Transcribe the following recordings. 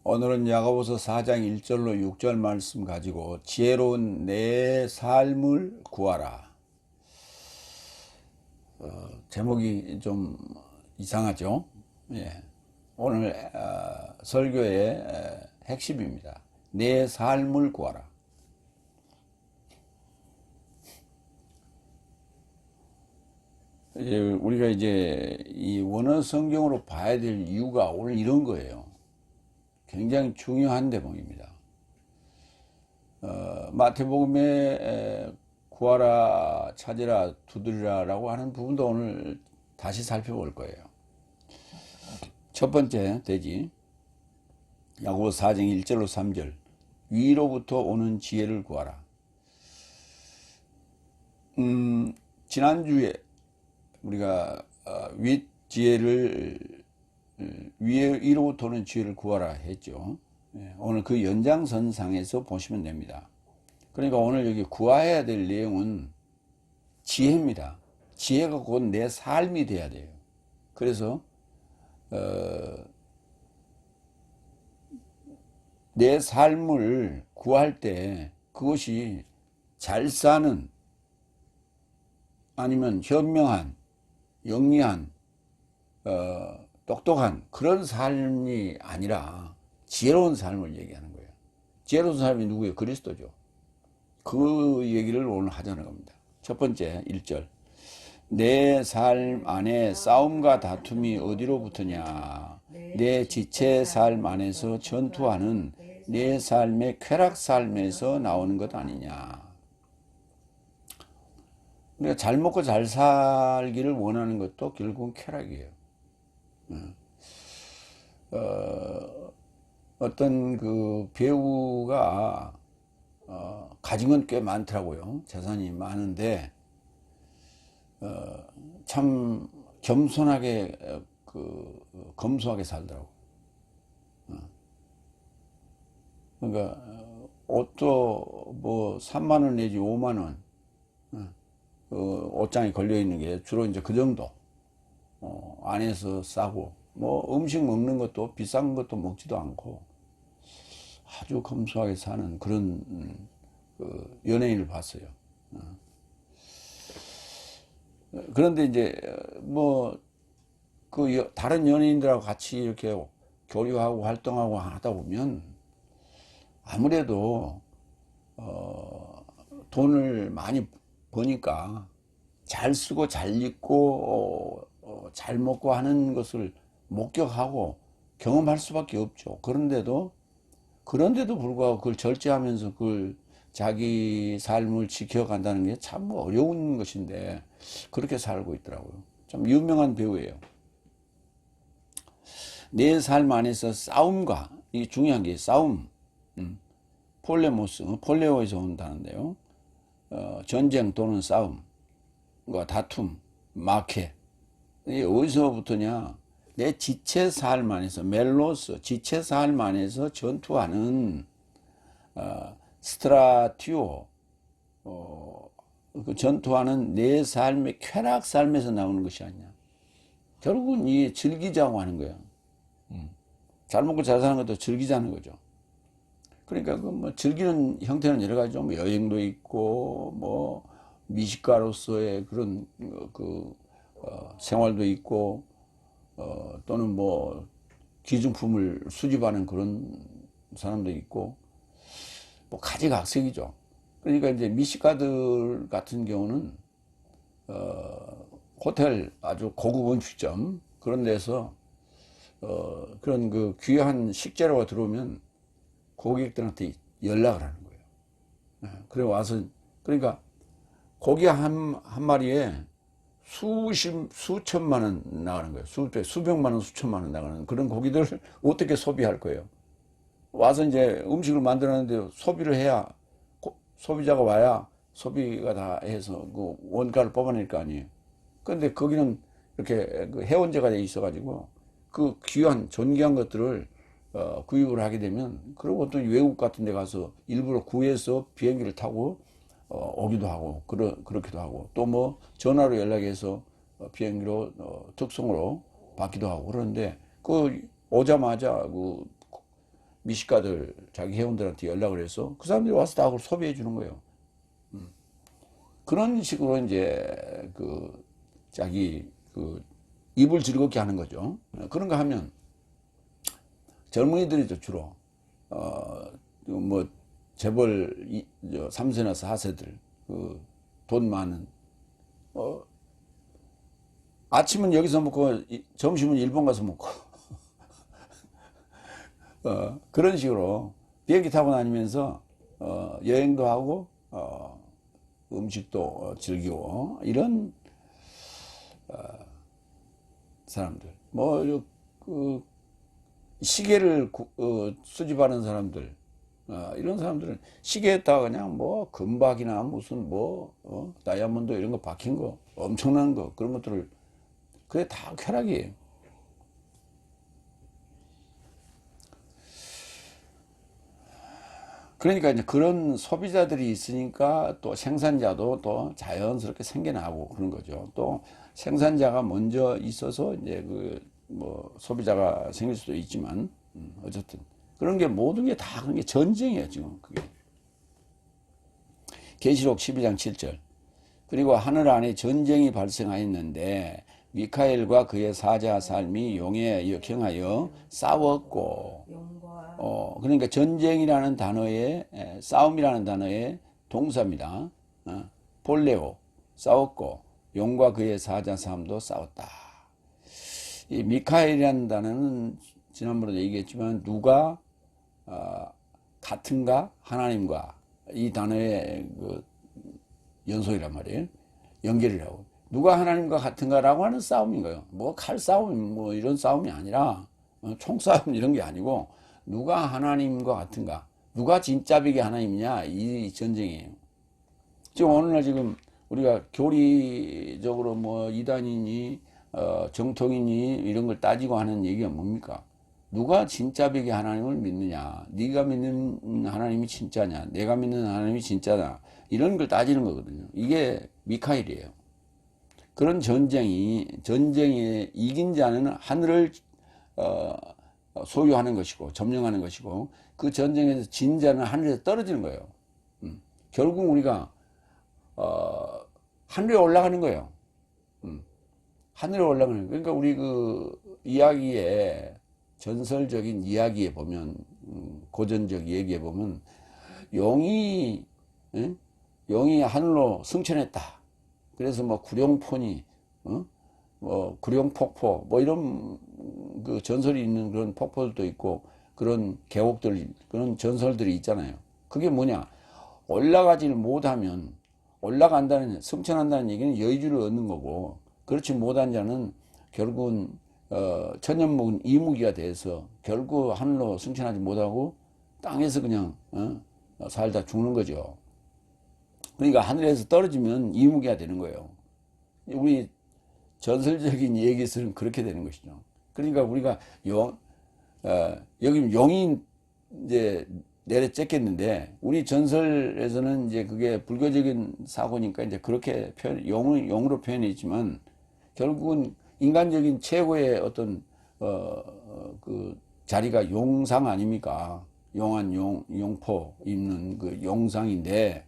오늘은 야고보서 4장 1절로 6절 말씀 가지고 지혜로운 내 삶을 구하라. 제목이 좀 이상하죠? 예. 오늘 설교의 핵심입니다. 내 삶을 구하라. 우리가 이제 이 원어 성경으로 봐야 될 이유가 오늘 이런 거예요. 굉장히 중요한 대목입니다. 마태복음에 구하라, 찾으라, 두드리라 라고 하는 부분도 오늘 다시 살펴볼 거예요. 첫 번째 대지 야고보 4장 1절로 3절 위로부터 오는 지혜를 구하라. 지난주에 우리가 윗지혜를 위로부터 오는 지혜를 구하라 했죠. 오늘 그 연장선상에서 보시면 됩니다. 그러니까 오늘 여기 구해야 될 내용은 지혜입니다. 지혜가 곧 내 삶이 돼야 돼요. 그래서 내 삶을 구할 때 그것이 잘 사는 아니면 현명한, 영리한, 똑똑한 그런 삶이 아니라 지혜로운 삶을 얘기하는 거예요. 지혜로운 삶이 누구예요? 그리스도죠. 그 얘기를 오늘 하자는 겁니다. 첫 번째 1절 내 삶 안에 싸움과 다툼이 어디로부터냐? 내 지체 삶 안에서 전투하는 내 삶의 쾌락 삶에서 나오는 것 아니냐? 우리가 잘 먹고 잘 살기를 원하는 것도 결국은 쾌락이에요. 어떤 그 배우가 가진 건 꽤 많더라고요. 재산이 많은데 참 겸손하게 검소하게 살더라고. 그러니까 옷도 뭐 3만 원 내지 5만 원 옷장에 걸려 있는 게 주로 이제 그 정도. 안에서 싸고 뭐 음식 먹는 것도 비싼 것도 먹지도 않고 아주 검소하게 사는 그런 그 연예인을 봤어요. 그런데 이제 뭐 그 다른 연예인들하고 같이 이렇게 교류하고 활동하고 하다 보면 아무래도 돈을 많이 버니까 잘 쓰고 잘 입고 잘 먹고 하는 것을 목격하고 경험할 수밖에 없죠. 그런데도 불구하고 그걸 절제하면서 그걸 자기 삶을 지켜간다는 게 참 어려운 것인데 그렇게 살고 있더라고요. 참 유명한 배우예요. 내 삶 안에서 싸움과, 이게 중요한 게 싸움, 폴레모스, 폴레오에서 온다는데요. 전쟁 또는 싸움, 다툼, 마케. 이게 어디서부터냐? 내 지체 삶 안에서, 멜로스, 지체 삶 안에서 전투하는 스트라티오, 그 전투하는 내 삶의 쾌락 삶에서 나오는 것이 아니냐. 결국은 이 즐기자고 하는 거야. 잘 먹고 잘 사는 것도 즐기자는 거죠. 그러니까 그 뭐 즐기는 형태는 여러 가지죠. 뭐 여행도 있고, 뭐 미식가로서의 그런 생활도 있고, 또는 뭐 기증품을 수집하는 그런 사람도 있고, 뭐 가지각색이죠. 그러니까 이제 미식가들 같은 경우는 호텔 아주 고급 음식점 그런 데서 그런 그 귀한 식재료가 들어오면 고객들한테 연락을 하는 거예요. 그래 와서 그러니까 고기 한 마리에 수천만 원 나가는 거예요. 수백만 원, 수천만 원 나가는 그런 고기들을 어떻게 소비할 거예요? 와서 이제 음식을 만들었는데 소비를 해야 소비자가 와야 소비가 다 해서 그 원가를 뽑아낼 거 아니에요. 그런데 거기는 이렇게 그 해원제가 돼 있어가지고 그 귀한 존귀한 것들을 구입을 하게 되면 그리고 또 외국 같은 데 가서 일부러 구해서 비행기를 타고 오기도 하고 그렇기도 하고 또 뭐 전화로 연락해서 비행기로 특송으로 받기도 하고 그러는데 그 오자마자 그 미식가들 자기 회원들한테 연락을 해서 그 사람들이 와서 다 그걸 소비해 주는 거예요. 그런 식으로 이제 그 자기 그 입을 즐겁게 하는 거죠. 그런 거 하면 젊은이들이죠, 주로. 뭐 재벌 3세나 4세들 그 돈 많은 아침은 여기서 먹고 점심은 일본 가서 먹고 그런 식으로 비행기 타고 다니면서 여행도 하고 음식도 즐기고 이런 사람들 뭐 그 시계를 수집하는 사람들 이런 사람들은 시계에다가 그냥 뭐 금박이나 무슨 뭐 다이아몬드 이런 거 박힌 거 엄청난 거 그런 것들을 그게 다 쾌락이에요. 그러니까 이제 그런 소비자들이 있으니까 또 생산자도 또 자연스럽게 생겨나고 그런 거죠. 또 생산자가 먼저 있어서 이제 그 뭐 소비자가 생길 수도 있지만 어쨌든 그런 게 모든 게 다 그런 게 전쟁이에요, 지금 그게. 계시록 12장 7절. 그리고 하늘 안에 전쟁이 발생하였는데 미카엘과 그의 사자 삶이 용에 역행하여 싸웠고 그러니까 전쟁이라는 단어에 싸움이라는 단어의 동사입니다. 볼레오 싸웠고 용과 그의 사자 삶도 싸웠다. 이 미카엘이라는 단어는 지난번에도 얘기했지만 누가 같은가 하나님과 이 단어의 그 연속이란 말이에요. 연결이라고. 누가 하나님과 같은가라고 하는 싸움인 거예요. 뭐 칼싸움 뭐 이런 싸움이 아니라 총싸움 이런 게 아니고 누가 하나님과 같은가, 누가 진짜 비게 하나님이냐 이 전쟁이에요. 지금 오늘날 지금 우리가 교리적으로 뭐 이단이니 정통이니 이런 걸 따지고 하는 얘기가 뭡니까? 누가 진짜 비게 하나님을 믿느냐, 네가 믿는 하나님이 진짜냐, 내가 믿는 하나님이 진짜냐 이런 걸 따지는 거거든요. 이게 미카엘이에요. 그런 전쟁에 이긴 자는 하늘을 소유하는 것이고 점령하는 것이고 그 전쟁에서 진 자는 하늘에서 떨어지는 거예요. 결국 우리가 하늘에 올라가는 거예요. 하늘에 올라가는 거예요. 그러니까 우리 그 이야기에 전설적인 이야기에 보면 고전적 얘기에 보면 용이 하늘로 승천했다. 그래서 뭐 구룡포니 뭐 구룡폭포 뭐 이런 그 전설이 있는 그런 폭포들도 있고 그런 계곡들 그런 전설들이 있잖아요. 그게 뭐냐? 올라가지를 못하면 올라간다는 승천한다는 얘기는 여의주를 얻는 거고 그렇지 못한 자는 결국은 천년묵은 이무기가 돼서 결국 하늘로 승천하지 못하고 땅에서 그냥 살다 죽는 거죠. 그러니까 하늘에서 떨어지면 이무기가 되는 거예요. 우리 전설적인 얘기에서는 그렇게 되는 것이죠. 그러니까 우리가 여기 용이 이제 내려쬐겠는데 우리 전설에서는 이제 그게 불교적인 사고니까 이제 그렇게 용으로 표현했지만 결국은 인간적인 최고의 어떤 그 자리가 용상 아닙니까? 용한 용포 입는 그 용상인데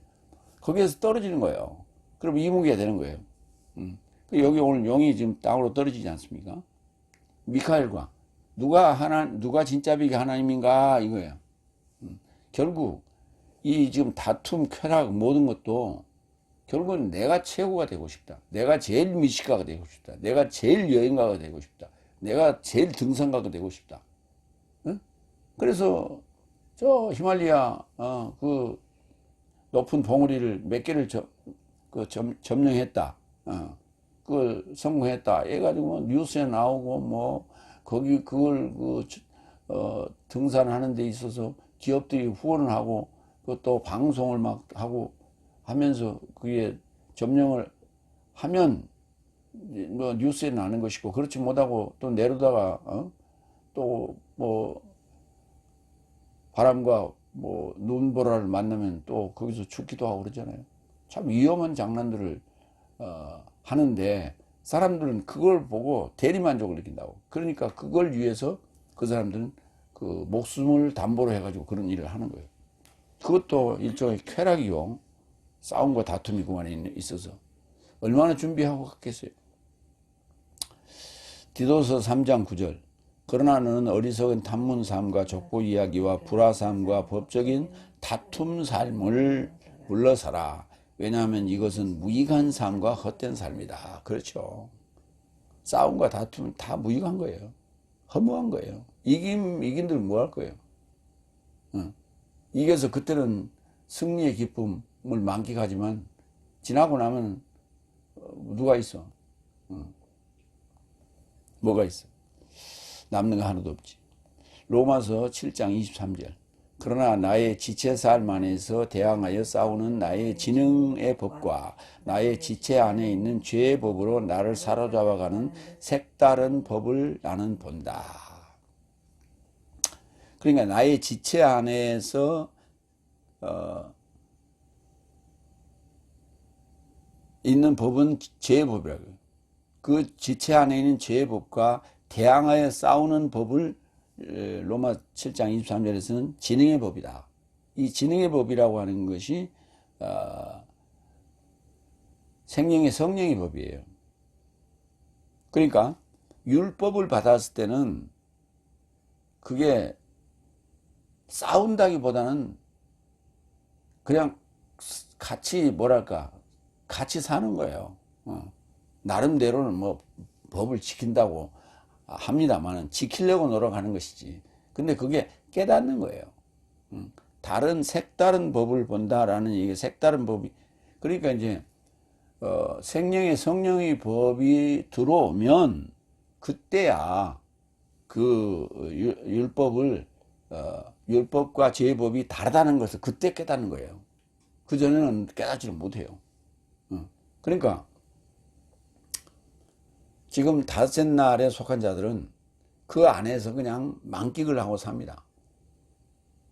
거기에서 떨어지는 거예요. 그럼 이무기가 되는 거예요. 여기 오늘 용이 지금 땅으로 떨어지지 않습니까? 미카엘과 누가 진짜 비게 하나님인가 이거예요. 결국 이 지금 다툼, 쾌락 모든 것도 결국은 내가 최고가 되고 싶다. 내가 제일 미식가가 되고 싶다. 내가 제일 여행가가 되고 싶다. 내가 제일 등산가가 되고 싶다. 응? 그래서 저 히말리아 그 높은 봉우리를 몇 개를 점령했다. 그걸 성공했다. 해가지고 뭐 뉴스에 나오고 뭐 거기 그걸 등산하는 데 있어서 기업들이 후원을 하고 그것도 방송을 막 하고 하면서 그게 점령을 하면 뭐 뉴스에 나는 것이고 그렇지 못하고 또 내려다가 또 뭐 바람과 뭐 눈보라를 만나면 또 거기서 죽기도 하고 그러잖아요. 참 위험한 장난들을 하는데 사람들은 그걸 보고 대리만족을 느낀다고. 그러니까 그걸 위해서 그 사람들은 그 목숨을 담보로 해가지고 그런 일을 하는 거예요. 그것도 일종의 쾌락이요. 싸움과 다툼이 그 안에 있어서 얼마나 준비하고 갔겠어요. 디도서 3장 9절. 그러나 너는 어리석은 탐문 삶과 족보 이야기와 불화 삶과 법적인 다툼 삶을 물러서라. 왜냐하면 이것은 무익한 삶과 헛된 삶이다. 그렇죠. 싸움과 다툼은 다 무익한 거예요. 허무한 거예요. 이긴들 뭐 할 거예요. 이겨서 그때는 승리의 기쁨을 만끽하지만 지나고 나면 누가 있어? 뭐가 있어? 남는 거 하나도 없지. 로마서 7장 23절. 그러나 나의 지체 삶 안에서 대항하여 싸우는 나의 지능의 법과 나의 지체 안에 있는 죄의 법으로 나를 사로잡아가는 색다른 법을 나는 본다. 그러니까 나의 지체 안에서 있는 법은 죄의 법이라고요. 그 지체 안에 있는 죄의 법과 대항하여 싸우는 법을 로마 7장 23절에서는 지능의 법이다. 이 지능의 법이라고 하는 것이 생명의 성령의 법이에요. 그러니까 율법을 받았을 때는 그게 싸운다기보다는 그냥 같이 뭐랄까 같이 사는 거예요. 나름대로는 뭐 법을 지킨다고 합니다만 지키려고 노력하는 것이지. 근데 그게 깨닫는 거예요. 다른 색다른 법을 본다라는 이게 색다른 법이 그러니까 이제 생명의 성령의 법이 들어오면 그때야 그 율법을 율법과 제법이 다르다는 것을 그때 깨닫는 거예요. 그 전에는 깨닫지를 못해요. 그러니까 지금 다섯째 날에 속한 자들은 그 안에서 그냥 만끽을 하고 삽니다.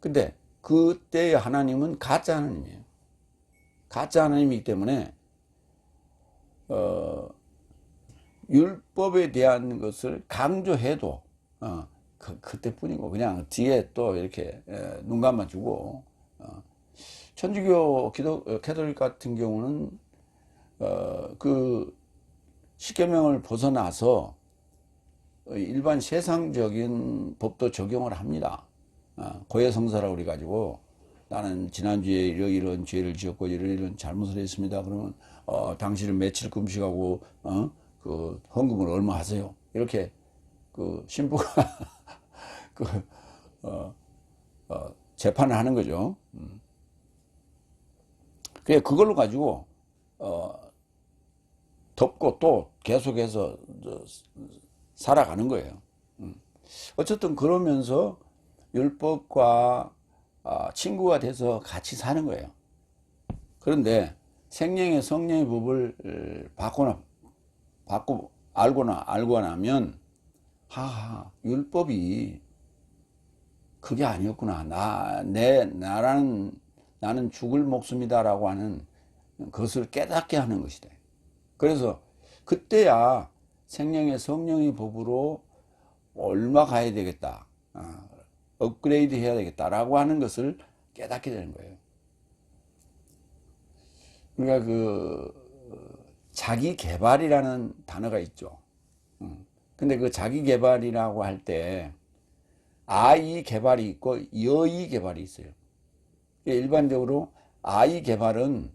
근데 그때의 하나님은 가짜 하나님이에요. 가짜 하나님이기 때문에 율법에 대한 것을 강조해도 그때뿐이고 그냥 뒤에 또 이렇게 눈 감아주고 천주교 캐톨릭 같은 경우는 그 십계명을 벗어나서 일반 세상적인 법도 적용을 합니다. 고해성사라고 그래 가지고 나는 지난주에 이런 죄를 지었고 이런 잘못을 했습니다. 그러면 당신은 며칠 금식하고 그 헌금을 얼마 하세요? 이렇게 그 신부가 그 재판을 하는 거죠. 그래 그걸로 가지고 덮고 또 계속해서 살아가는 거예요. 어쨌든 그러면서 율법과 친구가 돼서 같이 사는 거예요. 그런데 생명의 성령의 법을 알고 나면 하하 율법이 그게 아니었구나. 나는 죽을 목숨이다라고 하는 그것을 깨닫게 하는 것이다. 그래서 그때야 생명의 성령의 법으로 얼마 가야 되겠다. 업그레이드 해야 되겠다라고 하는 것을 깨닫게 되는 거예요. 그러니까 자기 개발이라는 단어가 있죠. 근데 그 자기 개발이라고 할 때 아이 개발이 있고 여이 개발이 있어요. 일반적으로 아이 개발은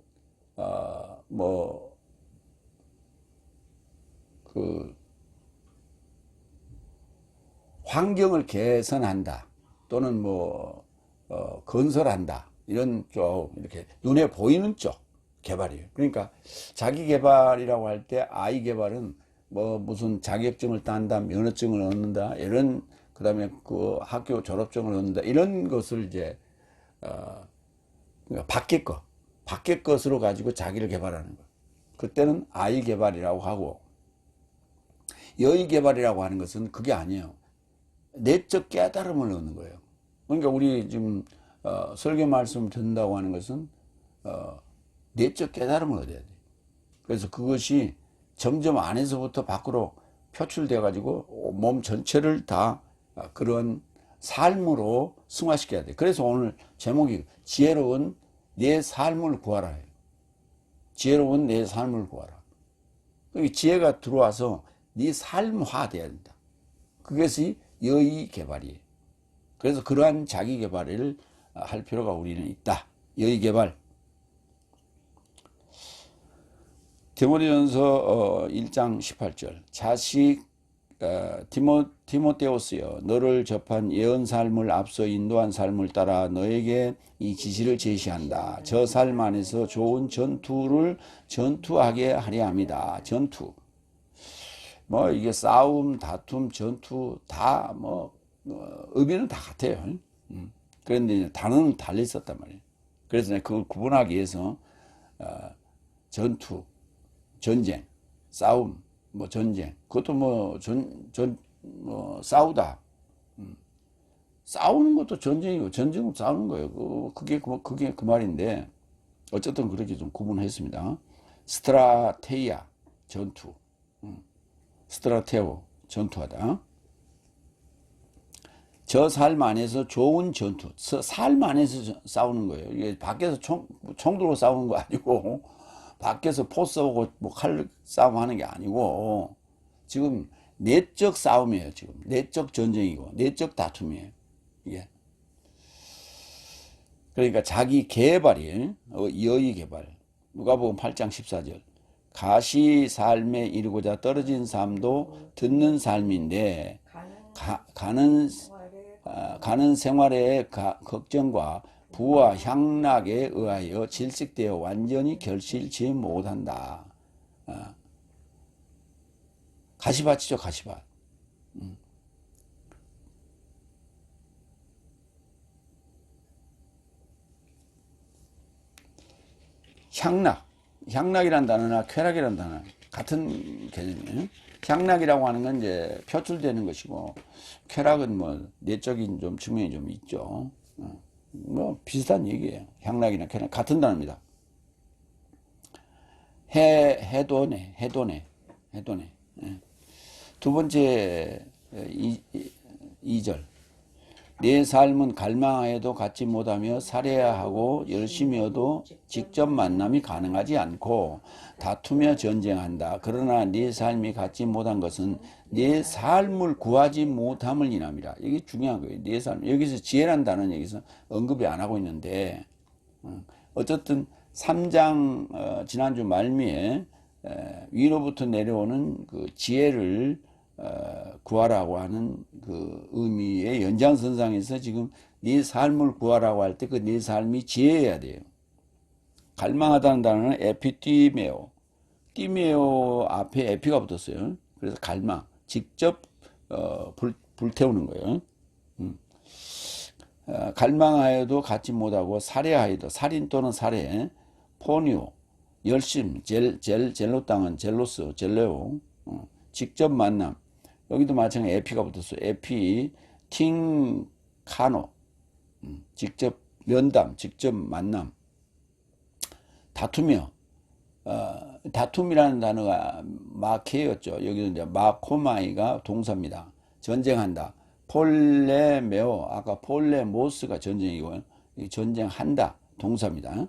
환경을 개선한다 또는 건설한다 이런 쪽 이렇게 눈에 보이는 쪽 개발이에요. 그러니까 자기 개발이라고 할 때 아이 개발은 무슨 자격증을 딴다, 면허증을 얻는다 이런 그다음에 그 학교 졸업증을 얻는다 이런 것을 이제 밖의 것으로 가지고 자기를 개발하는 거. 그때는 아이 개발이라고 하고 여의 개발이라고 하는 것은 그게 아니에요. 내적 깨달음을 얻는 거예요. 그러니까 우리 지금 설교 말씀 듣는다고 하는 것은 내적 깨달음을 얻어야 돼. 그래서 그것이 점점 안에서부터 밖으로 표출돼 가지고 몸 전체를 다 그런 삶으로 승화시켜야 돼. 그래서 오늘 제목이 지혜로운 내 삶을 구하라. 지혜로운 내 삶을 구하라. 지혜가 들어와서 네 삶화 돼야 된다. 그것이 여의 개발이에요. 그래서 그러한 자기 개발을 할 필요가 우리는 있다. 여의 개발. 디모데전서 1장 18절. 자식 디모데오스여, 너를 접한 예언 삶을 앞서 인도한 삶을 따라 너에게 이 지시를 제시한다. 저 삶 안에서 좋은 전투를 전투하게 하려 합니다. 전투. 뭐 이게 싸움, 다툼, 전투 다 의미는 다 같아요. 그런데 단어는 달리 있었단 말이에요. 그래서 그걸 구분하기 위해서 전투, 전쟁, 싸움, 전쟁, 그것도 싸우다. 싸우는 것도 전쟁이고, 전쟁은 싸우는 거예요. 그게 그 말인데, 어쨌든 그렇게 좀 구분했습니다. 스트라테이아, 전투. 스트라테오, 전투하다. 저 삶 안에서 좋은 전투, 삶 안에서 싸우는 거예요. 이게 밖에서 총 들고 싸우는 거 아니고, 밖에서 포 쏘고 칼 싸움 하는 게 아니고, 지금 내적 싸움이에요. 지금 내적 전쟁이고, 내적 다툼이에요. 이게. 그러니까 자기 개발이에요. 여의 개발. 누가복음 8장 14절. 가시 삶에 이르고자 떨어진 삶도 듣는 삶인데, 가는 생활의 걱정과 부와 향락에 의하여 질식되어 완전히 결실치 못한다. 가시밭이죠, 가시밭. 향락이란 단어나 쾌락이란 단어 같은 개념이에요. 향락이라고 하는 건 이제 표출되는 것이고, 쾌락은 내적인 좀 측면이 좀 있죠. 비슷한 얘기예요. 향락이나 쾌락 같은 단어입니다. 해도네. 두 번째 2절. 내 삶은 갈망하여도 갖지 못하며 살해야 하고 열심히여도 직접 만남이 가능하지 않고 다투며 전쟁한다. 그러나 내 삶이 갖지 못한 것은 내 삶을 구하지 못함을 인함이라. 이게 중요한 거예요. 내 삶. 여기서 지혜란 단어는 여기서 언급이 안 하고 있는데, 어쨌든 3장 지난주 말미에 위로부터 내려오는 그 지혜를 구하라고 하는 그 의미의 연장선상에서 지금 네 삶을 구하라고 할 때 그 네 삶이 지혜여야 돼요. 갈망하다는 단어는 에피띠메오. 띠메오 앞에 에피가 붙었어요. 그래서 갈망. 직접 불태우는 거예요. 갈망하여도 갖지 못하고 살해하여도, 살인 또는 살해, 포니오, 열심, 젤로 땅은 젤로스, 젤레오, 직접 만남. 여기도 마찬가지 에피가 붙었어요. 에피, 팅카노, 직접 면담, 직접 만남. 다투며, 다툼이라는 단어가 마케였죠. 여기는 이제 마코마이가 동사입니다. 전쟁한다. 폴레메오, 아까 폴레모스가 전쟁이고, 전쟁한다. 동사입니다.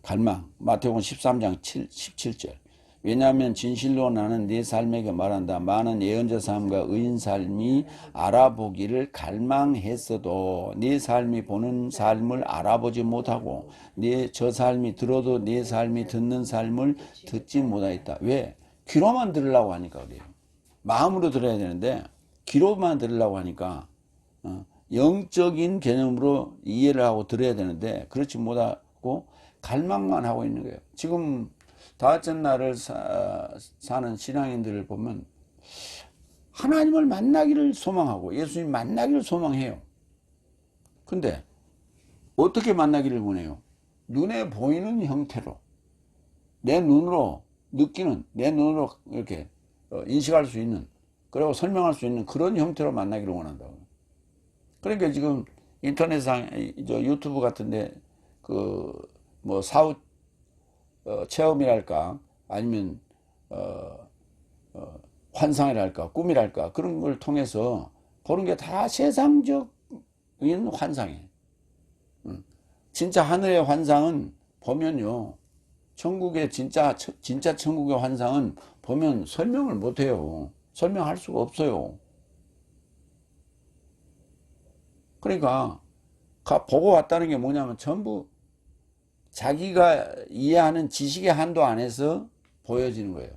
갈망. 마태복음 13장 17절. 왜냐하면 진실로 나는 네 삶에게 말한다. 많은 예언자 삶과 의인 삶이 알아보기를 갈망했어도 네 삶이 보는 삶을 알아보지 못하고 저 삶이 들어도 네 삶이 듣는 삶을 듣지 못하였다. 왜? 귀로만 들으려고 하니까 그래요. 마음으로 들어야 되는데 귀로만 들으려고 하니까 영적인 개념으로 이해를 하고 들어야 되는데 그렇지 못하고 갈망만 하고 있는 거예요. 지금 다윗전 날을 사는 신앙인들을 보면 하나님을 만나기를 소망하고 예수님 만나기를 소망해요. 근데 어떻게 만나기를 원해요? 눈에 보이는 형태로, 내 눈으로 느끼는, 내 눈으로 이렇게 인식할 수 있는, 그리고 설명할 수 있는 그런 형태로 만나기를 원한다고. 그러니까 지금 인터넷상, 유튜브 같은데 체험이랄까, 아니면 환상이랄까 꿈이랄까 그런 걸 통해서 보는 게 다 세상적인 환상이에요. 진짜 하늘의 환상은 보면요, 천국의 진짜 천국의 환상은 보면 설명을 못해요. 설명할 수가 없어요. 그러니까 보고 왔다는 게 뭐냐면 전부 자기가 이해하는 지식의 한도 안에서 보여지는 거예요.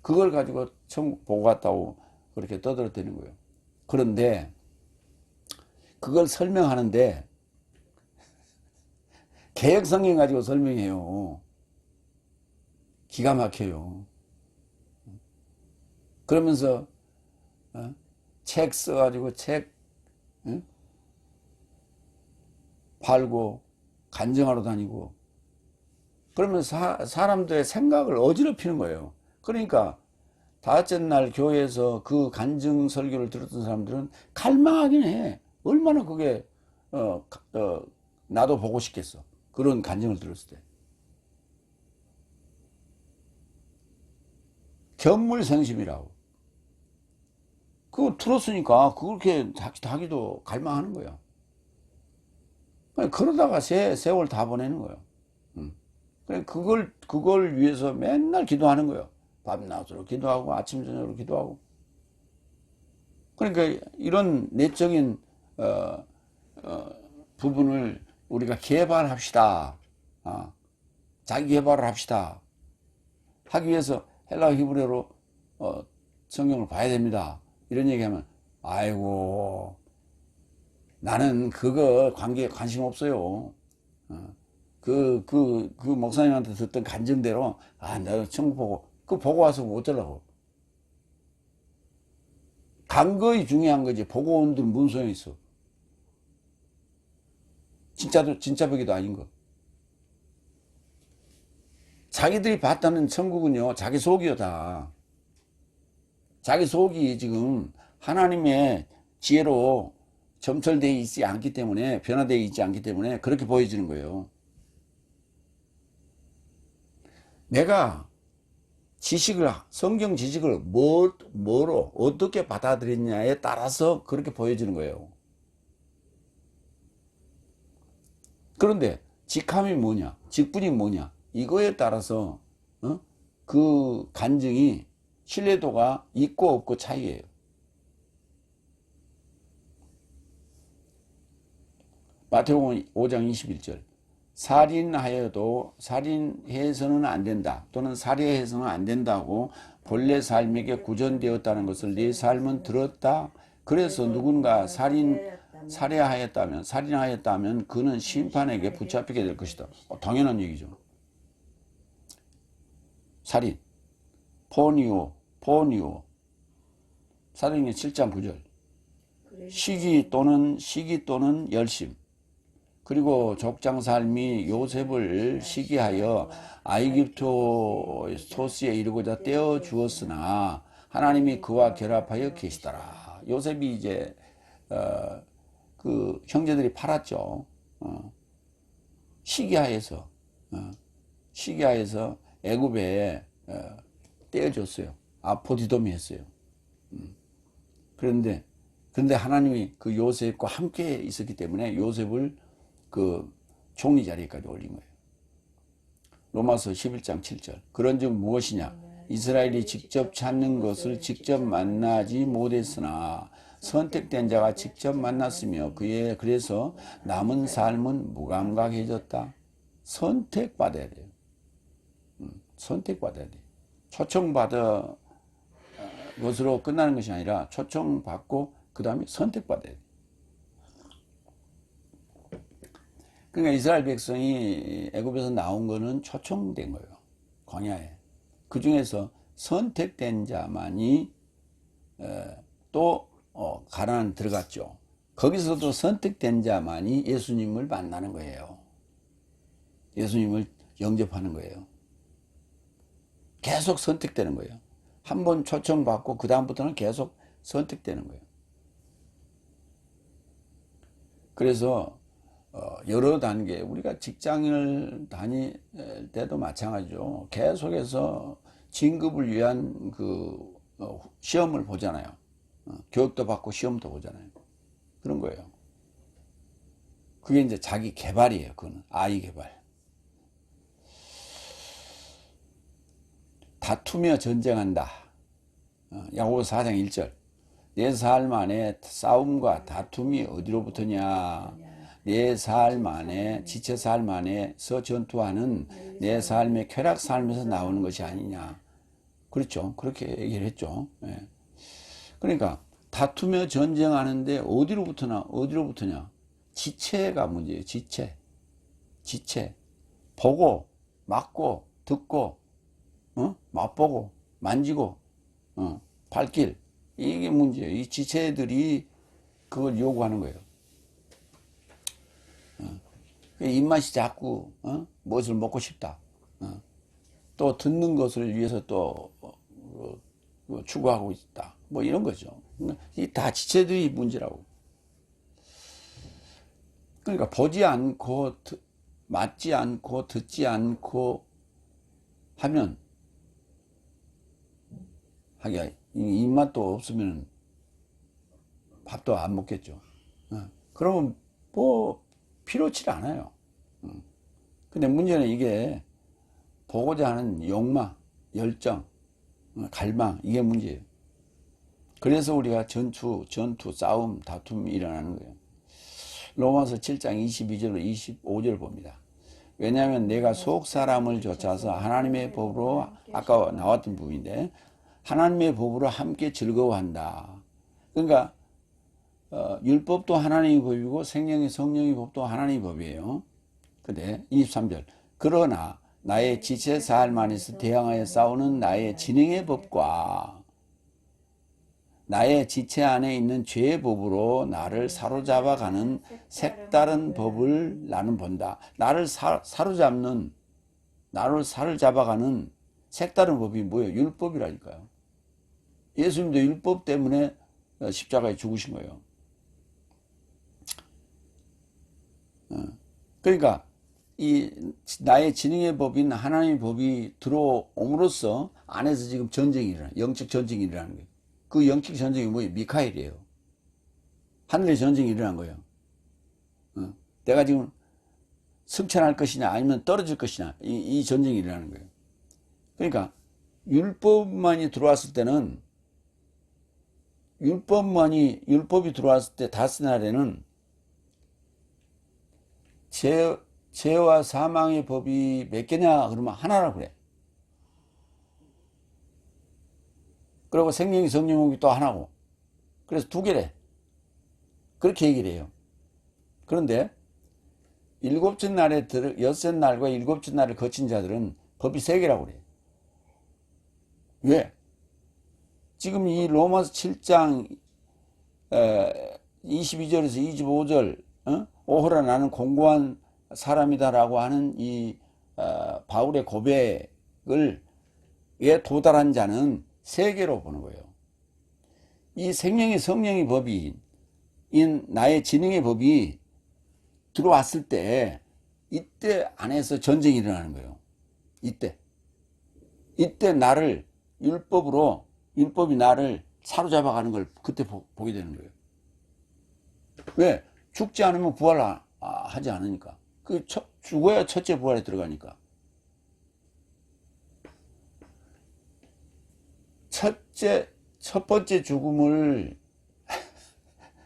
그걸 가지고 천국 보고 왔다고 그렇게 떠들어대는 거예요. 그런데 그걸 설명하는데 개혁성경 가지고 설명해요. 기가 막혀요. 그러면서 책 써가지고 책 팔고 간증하러 다니고 그러면서 사람들의 생각을 어지럽히는 거예요. 그러니까 다섯째 날 교회에서 그 간증 설교를 들었던 사람들은 갈망하긴 해. 얼마나 그게 나도 보고 싶겠어. 그런 간증을 들었을 때. 견물생심이라고. 그거 들었으니까 그렇게 자기도 갈망하는 거야. 그러다가 세월 다 보내는 거예요. 그걸 위해서 맨날 기도하는 거예요. 밤낮으로 기도하고 아침 저녁으로 기도하고. 그러니까 이런 내적인 부분을 우리가 개발합시다. 자기 개발을 합시다. 하기 위해서 헬라 히브리어로 성경을 봐야 됩니다. 이런 얘기하면 아이고 나는 그거 관심 없어요. 그 목사님한테 듣던 간증대로 내가 천국 보고 와서 뭐 어쩌려고. 간 거이 중요한 거지. 보고 온들 무슨 소용이 있어. 진짜 보기도 아닌 거. 자기들이 봤다는 천국은요, 자기 속이요, 다. 자기 속이 지금 하나님의 지혜로 점철되어 있지 않기 때문에, 변화되어 있지 않기 때문에 그렇게 보여지는 거예요. 내가 성경 지식을 뭐로, 어떻게 받아들였냐에 따라서 그렇게 보여지는 거예요. 그런데 직함이 뭐냐, 직분이 뭐냐, 이거에 따라서 그 간증이 신뢰도가 있고 없고 차이예요. 마태복음 5장 21절. 살인해서는 안 된다, 또는 살해해서는 안 된다고 본래 삶에게 구전되었다는 것을 네 삶은 들었다. 그래서 누군가 살인하였다면 그는 심판에게 붙잡히게 될 것이다. 당연한 얘기죠. 살인, 포니오, 사도행전 7장 9절. 시기 또는 열심. 그리고 족장 삶이 요셉을 시기하여 아이굽토 소스에 이르고자 떼어 주었으나 하나님이 그와 결합하여 계시더라. 요셉이 이제 그 형제들이 팔았죠. 시기하여서 애굽에 떼어줬어요. 아포디돔이 했어요. 그런데 하나님이 그 요셉과 함께 있었기 때문에 요셉을 그 총리 자리까지 올린 거예요. 로마서 11장 7절. 그런즉 무엇이냐? 이스라엘이 직접 찾는 것을 직접 만나지 못했으나 선택된 자가 직접 만났으며 그래서 남은 삶은 무감각해졌다. 선택받아야 돼요. 선택받아야 돼요. 초청받은 것으로 끝나는 것이 아니라 초청받고 그 다음에 선택받아야 돼요. 그러니까 이스라엘 백성이 애굽에서 나온 거는 초청된 거예요. 광야에. 그 중에서 선택된 자만이 또 가나안 들어갔죠. 거기서도 선택된 자만이 예수님을 만나는 거예요. 예수님을 영접하는 거예요. 계속 선택되는 거예요. 한 번 초청받고 그 다음부터는 계속 선택되는 거예요. 그래서 여러 단계, 우리가 직장을 다닐 때도 마찬가지죠. 계속해서 진급을 위한 그 시험을 보잖아요. 교육도 받고 시험도 보잖아요. 그런 거예요. 그게 이제 자기 개발이에요. 그거는 아이 개발. 다투며 전쟁한다. 야고보서 4장 1절. 내 삶 안에 싸움과 다툼이 어디로부터냐? 내 삶 안에, 지체 삶 안에서 전투하는 내 삶의 쾌락 삶에서 나오는 것이 아니냐. 그렇죠. 그렇게 얘기를 했죠. 예. 그러니까 다투며 전쟁하는데 어디로부터냐? 지체가 문제예요. 지체. 보고, 맞고, 듣고, 맛보고, 만지고, 발길. 이게 문제예요. 이 지체들이 그걸 요구하는 거예요. 입맛이 자꾸 무엇을 먹고 싶다. 또 듣는 것을 위해서 또 추구하고 있다. 뭐 이런 거죠. 이 다 지체들이 문제라고. 그러니까 보지 않고 맞지 않고 듣지 않고 하면 하기야 입맛도 없으면 밥도 안 먹겠죠. 그러면 뭐 필요치 않아요. 근데 문제는 이게 보고자 하는 욕망, 열정, 갈망, 이게 문제예요. 그래서 우리가 전투, 싸움, 다툼이 일어나는 거예요. 로마서 7장 22절로 25절 봅니다. 왜냐하면 내가 속 사람을 좇아서 하나님의 법으로, 아까 나왔던 부분인데, 하나님의 법으로 함께 즐거워한다. 그러니까 율법도 하나님의 법이고 생명의 성령의 법도 하나님의 법이에요. 근데 23절. 그러나 나의 지체 삶 안에서 대항하여 싸우는 나의 진행의 법과 나의 지체 안에 있는 죄의 법으로 나를 사로잡아가는 색다른 법을 나는 본다. 나를 사로잡아가는 색다른 법이 뭐예요? 율법이라니까요. 예수님도 율법 때문에 십자가에 죽으신 거예요. 그러니까 이 나의 진행의 법인 하나님의 법이 들어옴으로써 안에서 지금 전쟁이 일어나, 영적 전쟁이 일어나는 거예요. 그 영적 전쟁이 뭐예요? 미카엘이에요. 하늘의 전쟁이 일어난 거예요. 내가 지금 승천할 것이냐 아니면 떨어질 것이냐, 이 전쟁이 일어나는 거예요. 그러니까 율법만이 들어왔을 때는, 율법이 들어왔을 때 다스 날에는 죄와 사망의 법이 몇 개냐 그러면 하나라고 그래. 그리고 생명의 성령이 또 하나고, 그래서 두 개래. 그렇게 얘기를 해요. 그런데 일곱째 날에 여섯 날과 일곱째 날을 거친 자들은 법이 세 개라고 그래요. 왜? 지금 이 로마서 7장 22절에서 25절, 오호라 나는 공고한 사람이다라고 하는 이 바울의 고백을 도달한 자는 세 개로 보는 거예요. 이 생명의 성령의 법인 나의 지능의 법이 들어왔을 때, 이때 안에서 전쟁이 일어나는 거예요. 이때 나를 율법이 나를 사로잡아가는 걸 그때 보게 되는 거예요. 왜? 죽지 않으면 부활하지 않으니까. 죽어야 첫째 부활에 들어가니까. 첫 번째 죽음을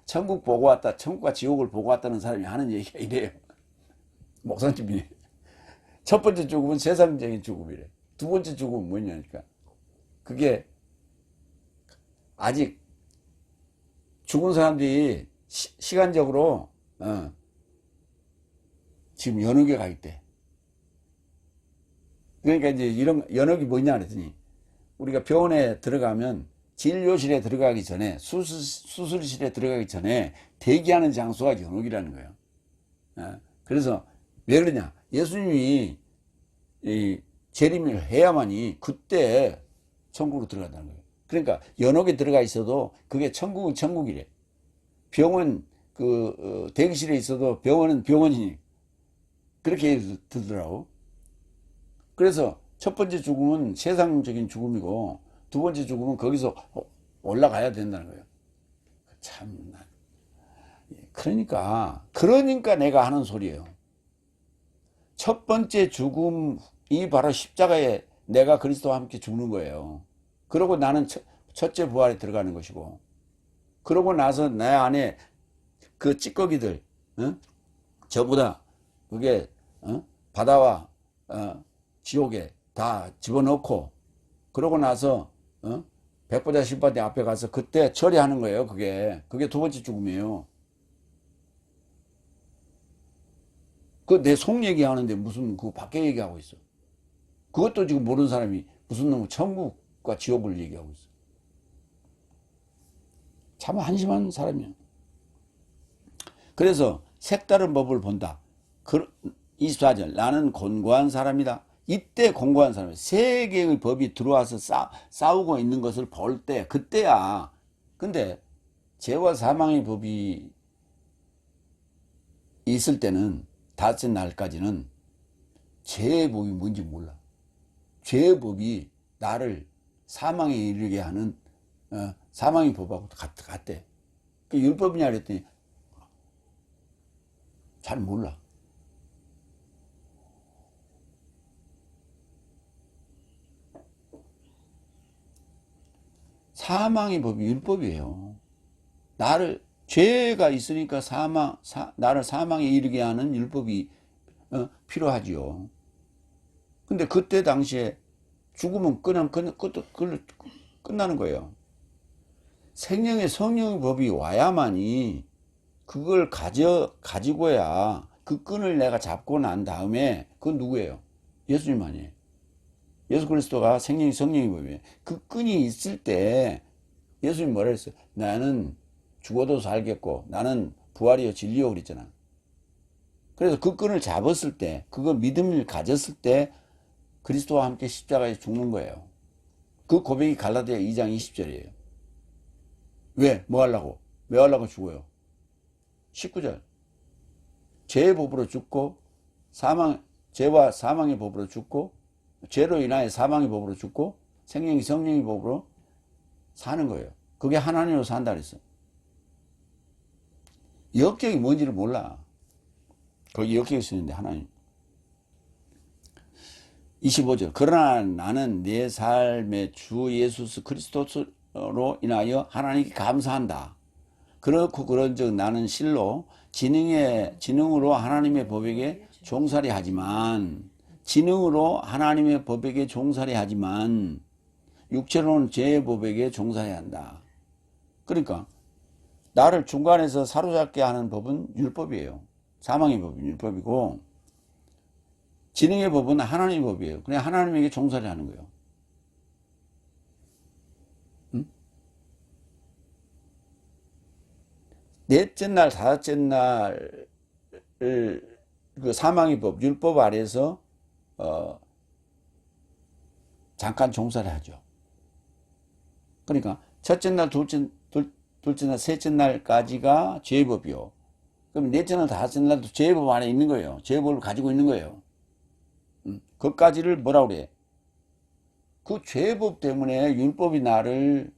천국 보고 왔다, 천국과 지옥을 보고 왔다는 사람이 하는 얘기가 이래요. 목사님이. 첫 번째 죽음은 세상적인 죽음이래. 두 번째 죽음은 뭐냐니까. 그게 아직 죽은 사람들이 시간적으로 지금 연옥에 가 있대. 그러니까 이제 이런 연옥이 뭐냐 그랬더니, 우리가 병원에 들어가면 진료실에 들어가기 전에, 수술실에 들어가기 전에 대기하는 장소가 연옥이라는 거예요. 그래서 왜 그러냐? 예수님이 재림을 해야만이 그때 천국으로 들어간다는 거예요. 그러니까 연옥에 들어가 있어도 그게 천국은 천국이래. 병원 대기실에 있어도 병원은 병원이니, 그렇게 들더라고. 그래서 첫 번째 죽음은 세상적인 죽음이고, 두 번째 죽으면 거기서 올라가야 된다는 거예요. 참, 그러니까 내가 하는 소리예요. 첫 번째 죽음이 바로 십자가에 내가 그리스도와 함께 죽는 거예요. 그러고 나는 첫째 부활에 들어가는 것이고, 그러고 나서 내 안에 그 찌꺼기들, 저보다 그게 바다와 지옥에 다 집어넣고, 그러고 나서 백보자 신바대 앞에 가서 그때 처리하는 거예요. 그게 두 번째 죽음이에요. 그 내 속 얘기하는데 무슨 그 밖에 얘기하고 있어. 그것도 지금 모르는 사람이 무슨 놈의 천국과 지옥을 얘기하고 있어. 참 한심한 사람이야. 그래서 색다른 법을 본다. 24절 나는 곤고한 사람이다. 이때 곤고한 사람이 세 개의 법이 들어와서 싸우고 있는 것을 볼 때 그때야. 근데 죄와 사망의 법이 있을 때는 다섯째 날까지는 죄의 법이 뭔지 몰라. 죄의 법이 나를 사망에 이르게 하는 사망의 법하고 같대. 그 율법이냐 그랬더니 잘 몰라. 사망의 법이 율법이에요. 죄가 있으니까 나를 사망에 이르게 하는 율법이 필요하지요. 근데 그때 당시에 죽으면 그냥 끝나는 거예요. 생명의 성령의 법이 와야만이 그걸 가지고야 그 끈을 내가 잡고 난 다음에 그건 누구예요? 예수님 아니에요. 예수 그리스도가 생명의 성령의 법이에요. 그 끈이 있을 때 예수님 뭐라 했어요? 나는 죽어도 살겠고 나는 부활이요 진리요 그랬잖아. 그래서 그 끈을 잡았을 때 그거 믿음을 가졌을 때 그리스도와 함께 십자가에 죽는 거예요. 그 고백이 갈라디아 2장 20절이에요. 왜? 뭐 하려고? 왜 하려고 죽어요? 19절 죄의 법으로 죽고 죄와 사망의 법으로 죽고 죄로 인하여 사망의 법으로 죽고 생명이 성령의 법으로 사는 거예요. 그게 하나님으로 산다 그랬어. 역경이 뭔지를 몰라. 거기 역경이 쓰는데 하나님. 25절 그러나 나는 내 삶의 주 예수 그리스도로 인하여 하나님께 감사한다. 그렇고 그런즉 나는 실로 지능으로 하나님의 법에게 종살이 하지만 육체로는 죄의 법에게 종살이 한다. 그러니까 나를 중간에서 사로잡게 하는 법은 율법이에요. 사망의 법은 율법이고 지능의 법은 하나님의 법이에요. 그냥 하나님에게 종살이 하는 거예요. 응? 넷째 날, 다섯째 날 그 사망의 법, 율법 아래서 잠깐 종살이 하죠. 그러니까 첫째 날, 둘째 날, 셋째 날까지가 죄의 법이요. 그럼 넷째 날, 다섯째 날도 죄의 법 안에 있는 거예요. 죄의 법을 가지고 있는 거예요. 그까지를 뭐라 그래? 그 죄의 법 때문에 율법이 나를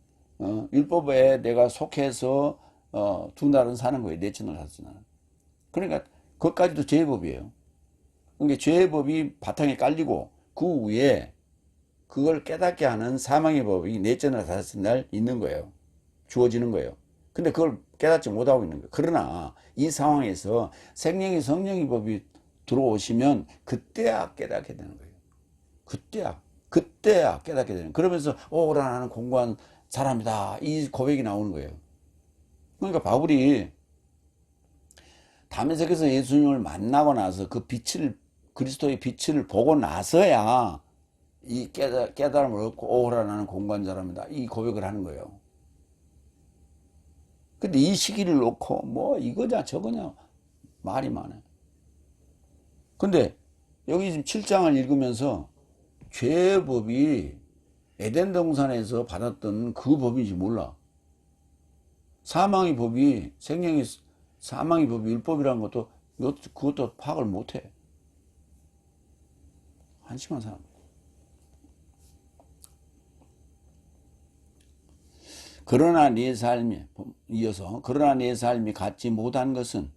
율법에 내가 속해서 두 날은 사는 거예요. 넷째 날, 다섯째 날. 그러니까 그것까지도 죄의 법이에요. 그러니까 죄의 법이 바탕에 깔리고 그 위에 그걸 깨닫게 하는 사망의 법이 넷째 날, 다섯째 날 있는 거예요. 주어지는 거예요. 근데 그걸 깨닫지 못하고 있는 거예요. 그러나 이 상황에서 생명의 성령의 법이 들어오시면 그때야 깨닫게 되는 거예요. 그때야 깨닫게 되는 거예요. 그러면서 나는 공고한 사람이다. 이 고백이 나오는 거예요. 그러니까 바울이 다메섹에서 예수님을 만나고 나서 그 그리스도의 빛을 보고 나서야 이 깨달음을 얻고 나는 공고한 사람이다. 이 고백을 하는 거예요. 근데 이 시기를 놓고 뭐 이거냐 저거냐 말이 많아요. 근데 여기 지금 7장을 읽으면서 죄의 법이 에덴 동산에서 받았던 그 법인지 몰라. 사망의 법이 율법이라는 것도 그것도 파악을 못해. 한심한 사람. 그러나 내 삶이, 이어서, 그러나 내 삶이 갖지 못한 것은,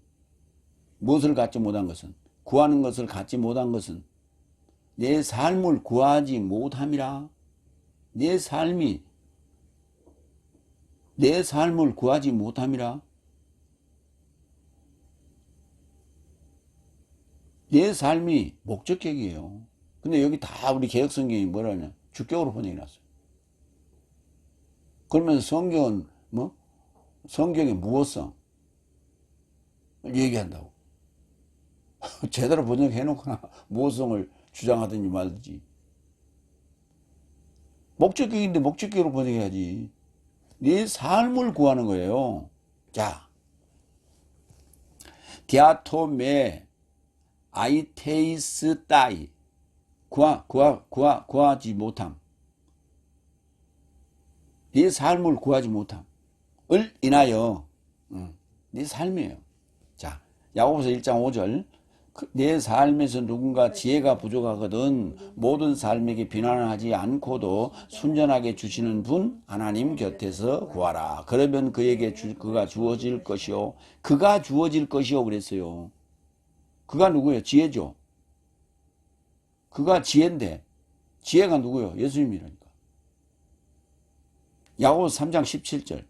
무엇을 갖지 못한 것은, 구하는 것을 갖지 못한 것은, 내 삶을 구하지 못함이라. 내 삶을 구하지 못함이라. 내 삶이 목적격이에요. 근데 여기 다 우리 개혁성경이 뭐라냐? 주격으로 번역이 났어요. 그러면서 성경은 뭐? 성경의 무엇성 얘기한다고. 제대로 번역해놓거나 무엇성을 주장하든지 말든지. 목적격인데 목적격으로 번역해야지. 네 삶을 구하는 거예요. 자, 디아토메 아이테이스 따이 구하지 못함. 네 삶을 구하지 못함을 인하여 네 삶이에요. 자, 야고보서 1장 5절 내 삶에서 누군가 지혜가 부족하거든 모든 삶에게 비난하지 않고도 순전하게 주시는 분 하나님 곁에서 구하라. 그러면 그에게 그가 주어질 것이요. 그가 주어질 것이요 그랬어요. 그가 누구예요? 지혜죠. 그가 지혜인데 지혜가 누구예요? 예수님이라니까. 야고보서 3장 17절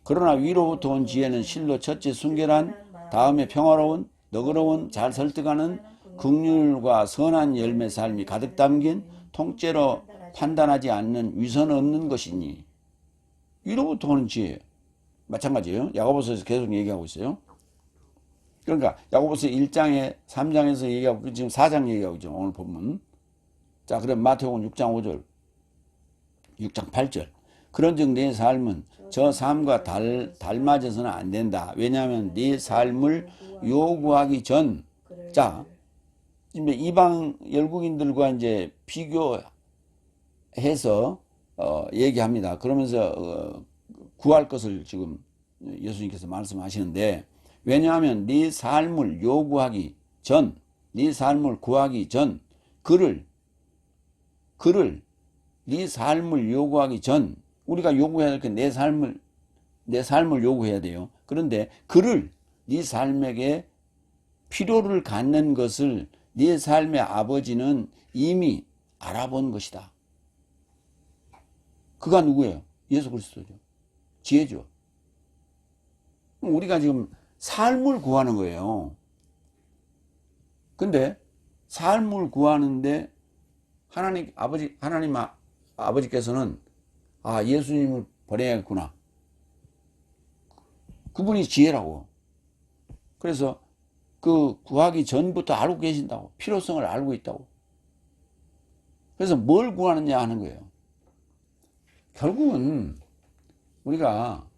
그러나 위로부터 온 지혜는 실로 첫째 순결한 다음에 평화로운 너그러운 잘 설득하는 긍휼과 선한 열매 삶이 가득 담긴 통째로 판단하지 않는 위선 없는 것이니. 위로부터 오는 지혜 마찬가지예요. 야고보서에서 계속 얘기하고 있어요. 그러니까 야고보서 1장에 3장에서 얘기하고 지금 4장 얘기하고 있죠. 오늘 본문. 자, 그럼 마태복음 6장 5절 6장 8절 그런즉 내 삶은 저 삶과 닮아져서는 안 된다. 왜냐하면 네 삶을 요구하기 전, 자, 이방 열국인들과 이제 비교해서 얘기합니다. 그러면서 구할 것을 지금 예수님께서 말씀하시는데, 왜냐하면 네 삶을 요구하기 전, 네 삶을 구하기 전, 그를 네 삶을 요구하기 전, 우리가 요구해야 될 게 내 삶을 요구해야 돼요. 그런데 그를 네 삶에게 필요를 갖는 것을 네 삶의 아버지는 이미 알아본 것이다. 그가 누구예요? 예수 그리스도죠. 지혜죠. 우리가 지금 삶을 구하는 거예요. 근데 삶을 구하는데 하나님 아버지께서는 예수님을 보내야겠구나. 그분이 지혜라고. 그래서 그 구하기 전부터 알고 계신다고. 필요성을 알고 있다고. 그래서 뭘 구하느냐 하는 거예요. 결국은 우리가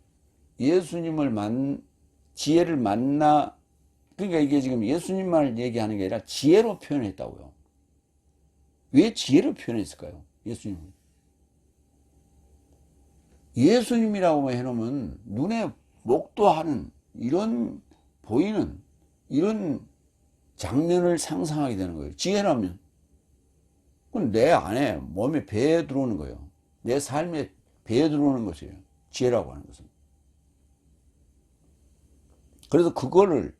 지혜를 만나, 그러니까 이게 지금 예수님만을 얘기하는 게 아니라 지혜로 표현했다고요. 왜 지혜로 표현했을까요? 예수님이라고 해놓으면 눈에 목도하는 이런 보이는 이런 장면을 상상하게 되는 거예요. 지혜라면 그건 내 안에 몸에 배에 들어오는 거예요. 내 삶에 배에 들어오는 것이에요. 지혜라고 하는 것은. 그래서 그거를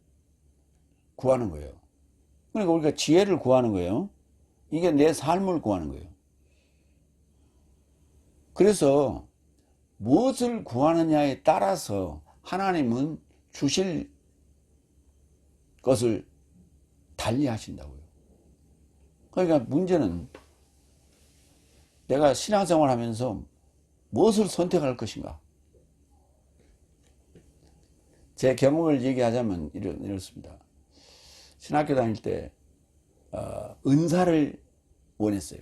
구하는 거예요. 그러니까 우리가 지혜를 구하는 거예요. 이게 내 삶을 구하는 거예요. 그래서 무엇을 구하느냐에 따라서 하나님은 주실 것을 달리 하신다고요. 그러니까 문제는 내가 신앙생활 하면서 무엇을 선택할 것인가. 제 경험을 얘기하자면 이렇습니다. 신학교 다닐 때 은사를 원했어요.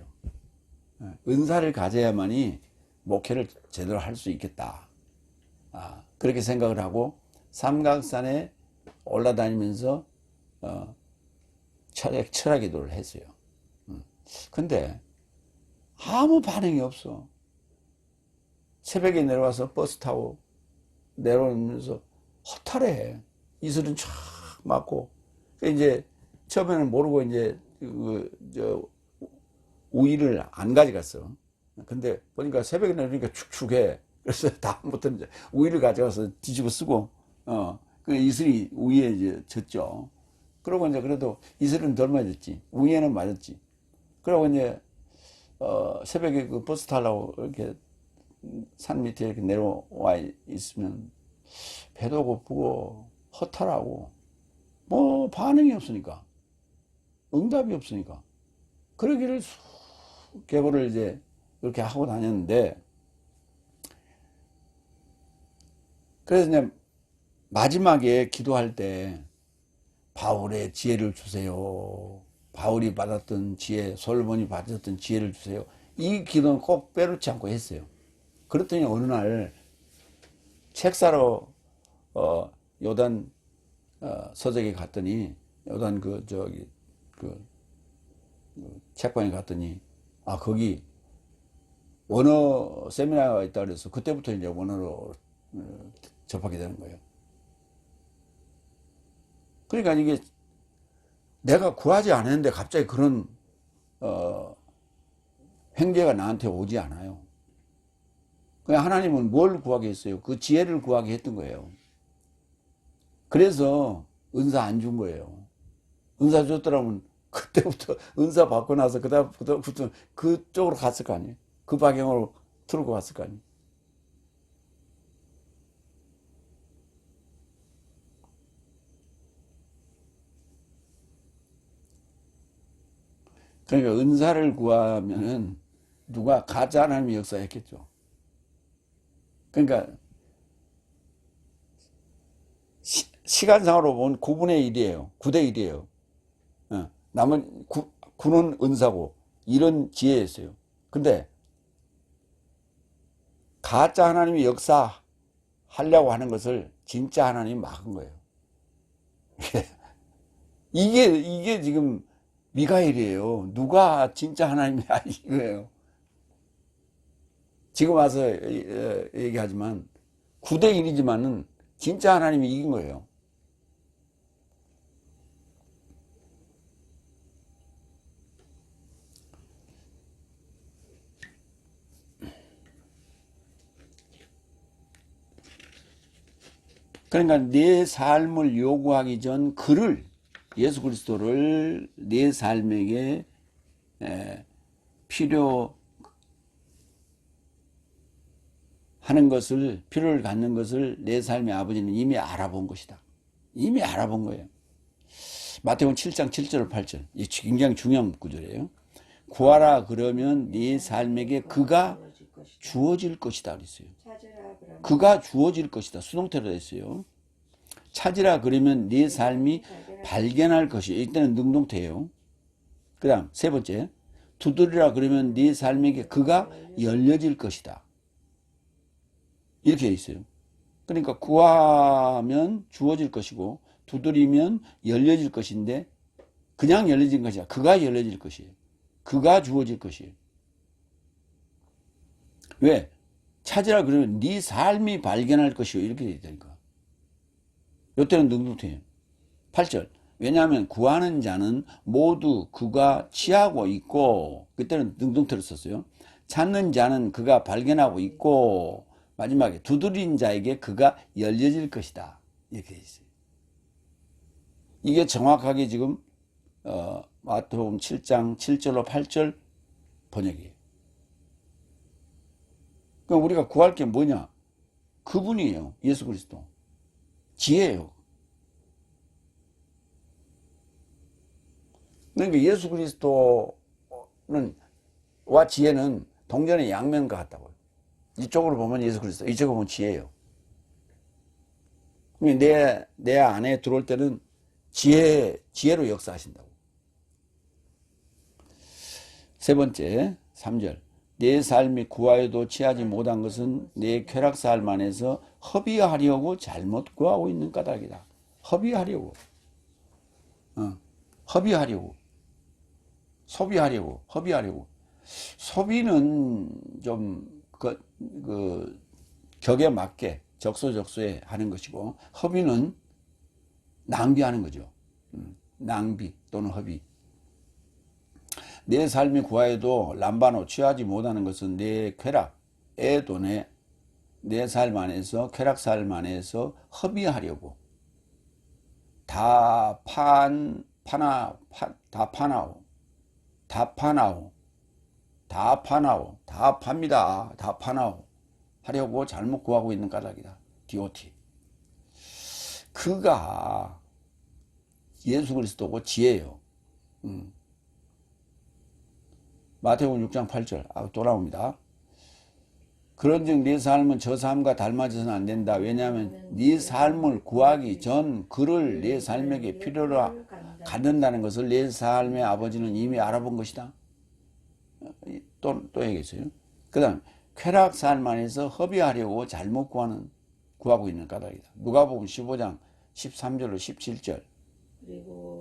은사를 가져야만이 목회를 제대로 할 수 있겠다. 그렇게 생각을 하고 삼각산에 올라다니면서 철학 기도를 했어요. 근데 아무 반응이 없어. 새벽에 내려와서 버스 타고 내려오면서 허탈해. 이슬은 쫙 맞고. 이제 처음에는 모르고 이제 우유를 안 가져갔어. 근데 보니까 새벽에 내려오니까 축축해. 그래서 다음부터는 이제 우유를 가져가서 뒤집어 쓰고, 그 이슬이 우유에 이제 젖죠. 그러고 이제 그래도 이슬은 덜 맞았지. 우유에는 맞았지. 그러고 이제, 새벽에 그 버스 타려고 이렇게 산 밑에 이렇게 내려와 있으면 배도 고프고 허탈하고 뭐 반응이 없으니까, 응답이 없으니까. 그러기를 개보를 이제 그렇게 하고 다녔는데, 그래서 이제 마지막에 기도할 때 바울의 지혜를 주세요. 바울이 받았던 지혜, 솔로몬이 받았던 지혜를 주세요. 이 기도는 꼭 빼놓지 않고 했어요. 그랬더니 어느 날 책 사러 요단 서적에 갔더니, 요단 그 저기 그 책방에 갔더니, 거기 원어 세미나가 있다 그래서 그때부터 이제 원어로 접하게 되는 거예요. 그러니까 이게 내가 구하지 않았는데 갑자기 그런 횡재가 나한테 오지 않아요. 그냥 하나님은 뭘 구하게 했어요? 그 지혜를 구하게 했던 거예요. 그래서 은사 안 준 거예요. 은사 줬더라면 그때부터 은사 받고 나서 그다음부터 그쪽으로 갔을 거 아니에요. 그 방향으로 틀고 갔을 거 아니에요. 그러니까 은사를 구하면은 누가 가짜 하나님의 역사했겠죠. 그러니까 시간상으로 보면 9분의 1이에요. 9대 1이에요. 남은 9는 은사고 1은 지혜였어요. 근데 가짜 하나님의 역사 하려고 하는 것을 진짜 하나님이 막은 거예요. 이게 지금 미가엘이에요. 누가 진짜 하나님이야 이거예요. 지금 와서 얘기하지만 9대 1이지만은 진짜 하나님이 이긴 거예요. 그러니까 내 삶을 요구하기 전 그를, 예수 그리스도를 내 삶에게 필요하는 것을, 필요를 갖는 것을 내 삶의 아버지는 이미 알아본 것이다. 이미 알아본 거예요. 마태복음 7장 7절 8절. 이 굉장히 중요한 구절이에요. 구하라 그러면 네 삶에게 그가 주어질 것이다 그랬어요. 그가 주어질 것이다. 수동태로 했어요. 찾으라 그러면 네 삶이 발견할 것이에요. 이때는 능동태예요. 그 다음 세 번째, 두드리라 그러면 네 삶에게 그가 열려질 것이다. 이렇게 돼 있어요. 그러니까 구하면 주어질 것이고 두드리면 열려질 것인데, 그냥 열려진 것이 아니라 그가 열려질 것이에요. 그가 주어질 것이에요. 왜? 찾으라 그러면 네 삶이 발견할 것이요. 이렇게 돼 있다니까. 이때는 능동태예요. 8절. 왜냐하면 구하는 자는 모두 그가 취하고 있고, 그때는 능동태를 썼어요. 찾는 자는 그가 발견하고 있고, 마지막에 두드린 자에게 그가 열려질 것이다. 이렇게 돼 있어요. 이게 정확하게 지금 마태복음 7장 7절로 8절 번역이에요. 그럼 우리가 구할 게 뭐냐? 그분이에요. 예수 그리스도. 지혜예요. 그러니까 예수 그리스도는 와 지혜는 동전의 양면과 같다고요. 이쪽으로 보면 예수 그리스도, 이쪽으로 보면 지혜예요. 내 안에 들어올 때는 지혜로 역사하신다고. 세 번째, 3절. 내 삶이 구하여도 취하지 못한 것은 내 쾌락사할 만해서 허비하려고 잘못 구하고 있는 까닭이다. 허비하려고. 허비하려고. 소비하려고. 허비하려고. 소비는 좀 격에 맞게 적소적소에 하는 것이고, 허비는 낭비하는 거죠. 낭비 또는 허비. 내 삶이 구하여도 람바노 취하지 못하는 것은 내 쾌락, 애 돈에 내 삶 안에서, 쾌락 삶 안에서 허비하려고 다 파나오, 다 팝니다. 다 파나오 하려고 잘못 구하고 있는 까닭이다. DOT. 그가 예수 그리스도고 지혜요. 마태복음 6장 8절 또 나옵니다. 그런즉 네 삶은 저 삶과 닮아져서는 안 된다. 왜냐하면 네 삶을 구하기 전 그를 내 삶에게 필요로 갖는다는 것을 내 삶의 아버지는 이미 알아본 것이다. 또 얘기했어요. 그 다음 쾌락 삶 안에서 허비하려고 잘못 구하고 있는 까닭이다. 누가복음 15장 13절로 17절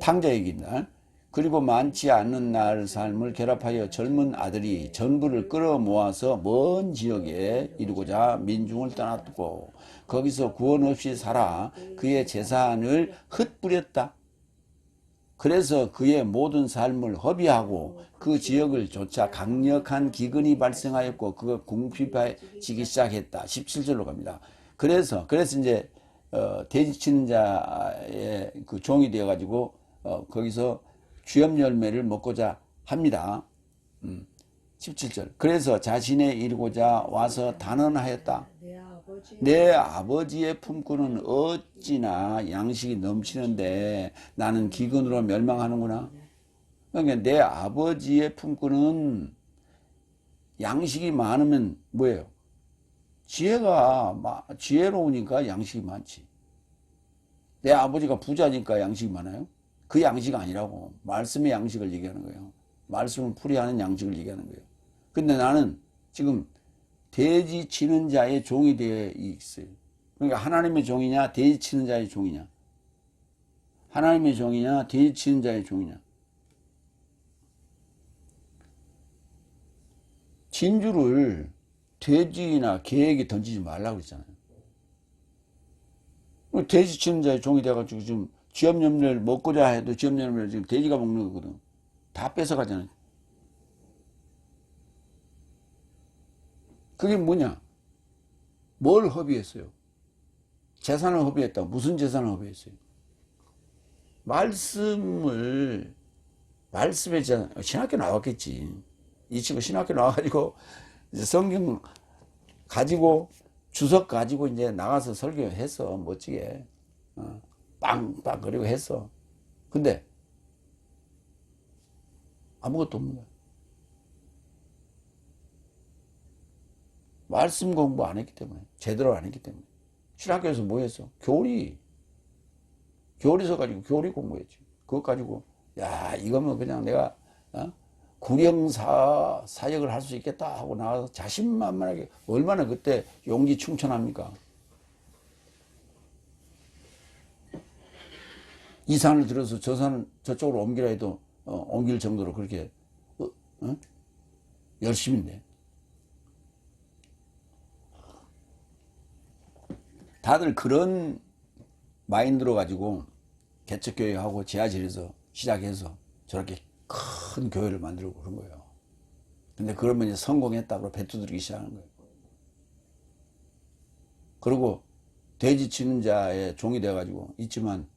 탕자 얘기입니다. 그리고 많지 않는 날 삶을 결합하여 젊은 아들이 전부를 끌어모아서 먼 지역에 이루고자 민중을 떠났고 거기서 구원 없이 살아 그의 재산을 흩뿌렸다. 그래서 그의 모든 삶을 허비하고 그 지역을 쫓아 강력한 기근이 발생하였고 그가 궁핍해지기 시작했다. 17절로 갑니다. 그래서 이제 돼지치는 자의 그 종이 되어 가지고 거기서 주엽 열매를 먹고자 합니다. 17절. 그래서 자신의 이루고자 와서 단언하였다. 내 아버지의 품꾼은 어찌나 양식이 넘치는데 나는 기근으로 멸망하는구나. 그러니까 내 아버지의 품꾼은 양식이 많으면 뭐예요? 지혜로우니까 양식이 많지. 내 아버지가 부자니까 양식이 많아요? 그 양식 아니라고. 말씀의 양식을 얘기하는 거예요. 말씀을 풀이하는 양식을 얘기하는 거예요. 근데 나는 지금 돼지 치는 자의 종이 되어 있어요. 그러니까 하나님의 종이냐 돼지 치는 자의 종이냐. 하나님의 종이냐 돼지 치는 자의 종이냐. 진주를 돼지나 개에게 던지지 말라고 그랬잖아요. 돼지 치는 자의 종이 돼가지고 지금 쥐염염려를 먹고자 해도 쥐염염려를 지금 돼지가 먹는 거거든. 다 뺏어가잖아요. 그게 뭐냐? 뭘 허비했어요? 재산을 허비했다. 무슨 재산을 허비했어요? 말씀의 재산. 신학교 나왔겠지. 이 친구 신학교 나와가지고 이제 성경 가지고 주석 가지고 이제 나가서 설교했어. 멋지게. 빵빵 그리고 했어. 근데 아무것도 없는 거야. 말씀 공부 안 했기 때문에, 제대로 안 했기 때문에. 신학교에서 뭐 했어? 교리서 가지고 교리 공부했지. 그것 가지고 야 이거면 그냥 내가 구령사 사역을 할 수 있겠다 하고 나와서 자신만만하게 얼마나 그때 용기 충천합니까? 이 산을 들어서 저 산을 저쪽으로 옮기라 해도 옮길 정도로 그렇게 열심인데. 다들 그런 마인드로 가지고 개척교회하고 지하실에서 시작해서 저렇게 큰 교회를 만들고 그런 거예요. 근데 그러면 이제 성공했다고 배투들기 시작하는 거예요. 그리고 돼지 치는 자의 종이 돼가지고 있지만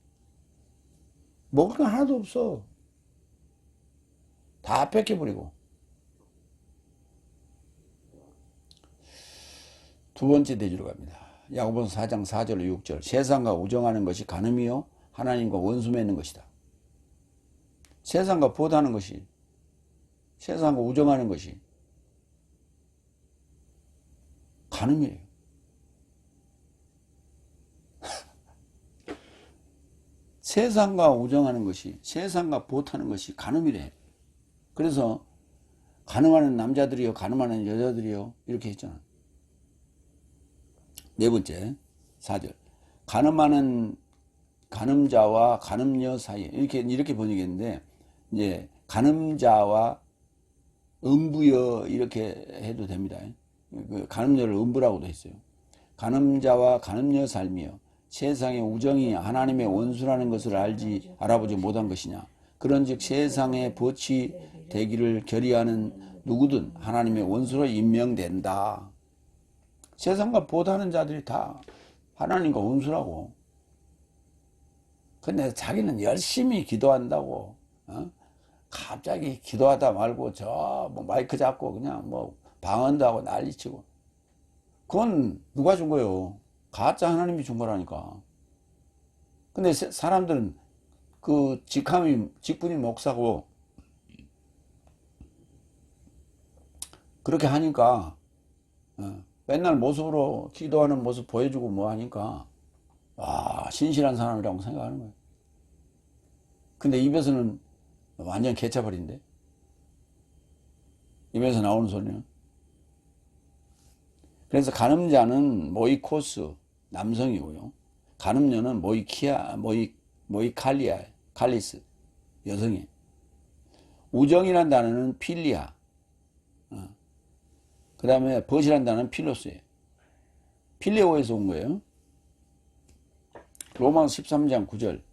먹을 건 하나도 없어. 다 뺏겨버리고. 두 번째 돼지로 갑니다. 야고보서 4장 4절 6절. 세상과 우정하는 것이 간음이요 하나님과 원수 맺는 것이다. 세상과 보다는 것이, 세상과 우정하는 것이 간음이에요. 세상과 우정하는 것이, 세상과 보타는 것이 간음이래. 그래서 간음하는 남자들이요 간음하는 여자들이요 이렇게 했잖아. 네 번째 4절. 간음하는 간음자와 간음녀 사이, 이렇게 번역했는데 이제 간음자와 음부여 이렇게 해도 됩니다. 그 간음녀를 음부라고도 했어요. 간음자와 간음녀 삶이요 세상의 우정이 하나님의 원수라는 것을 알아보지 못한 것이냐. 그런즉 세상의 벗이 되기를 결의하는 누구든 하나님의 원수로 임명된다. 세상과 보다는 자들이 다 하나님과 원수라고. 근데 자기는 열심히 기도한다고, 갑자기 기도하다 말고 뭐 마이크 잡고 그냥 뭐 방언도 하고 난리치고. 그건 누가 준 거예요? 가짜 하나님이 준 거라니까. 근데 사람들은 그 직분이 목사고 그렇게 하니까 맨날 모습으로 기도하는 모습 보여주고 뭐 하니까 신실한 사람이라고 생각하는 거예요. 근데 입에서는 완전 개차버린데, 입에서 나오는 소리는. 그래서 간음자는 모이코스, 남성이고요. 간음녀는 모이칼리아, 칼리스, 여성이에요. 우정이란 단어는 필리아, 그 다음에 벗이란 단어는 필로스예요. 필레오에서 온 거예요. 로마서 13장 9절.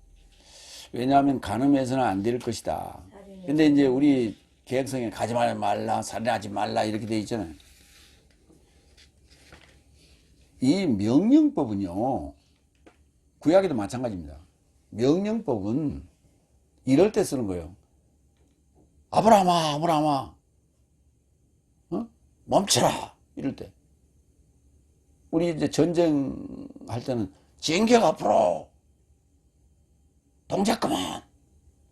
왜냐하면 간음해서는 안 될 것이다. 근데 이제 우리 개혁성에 가지 말라, 살인하지 말라 이렇게 돼 있잖아요. 이 명령법은요, 구약에도 마찬가지입니다. 명령법은 이럴 때 쓰는 거예요. 아브라함아, 멈춰라! 이럴 때. 우리 이제 전쟁할 때는 진격 앞으로! 동작 그만!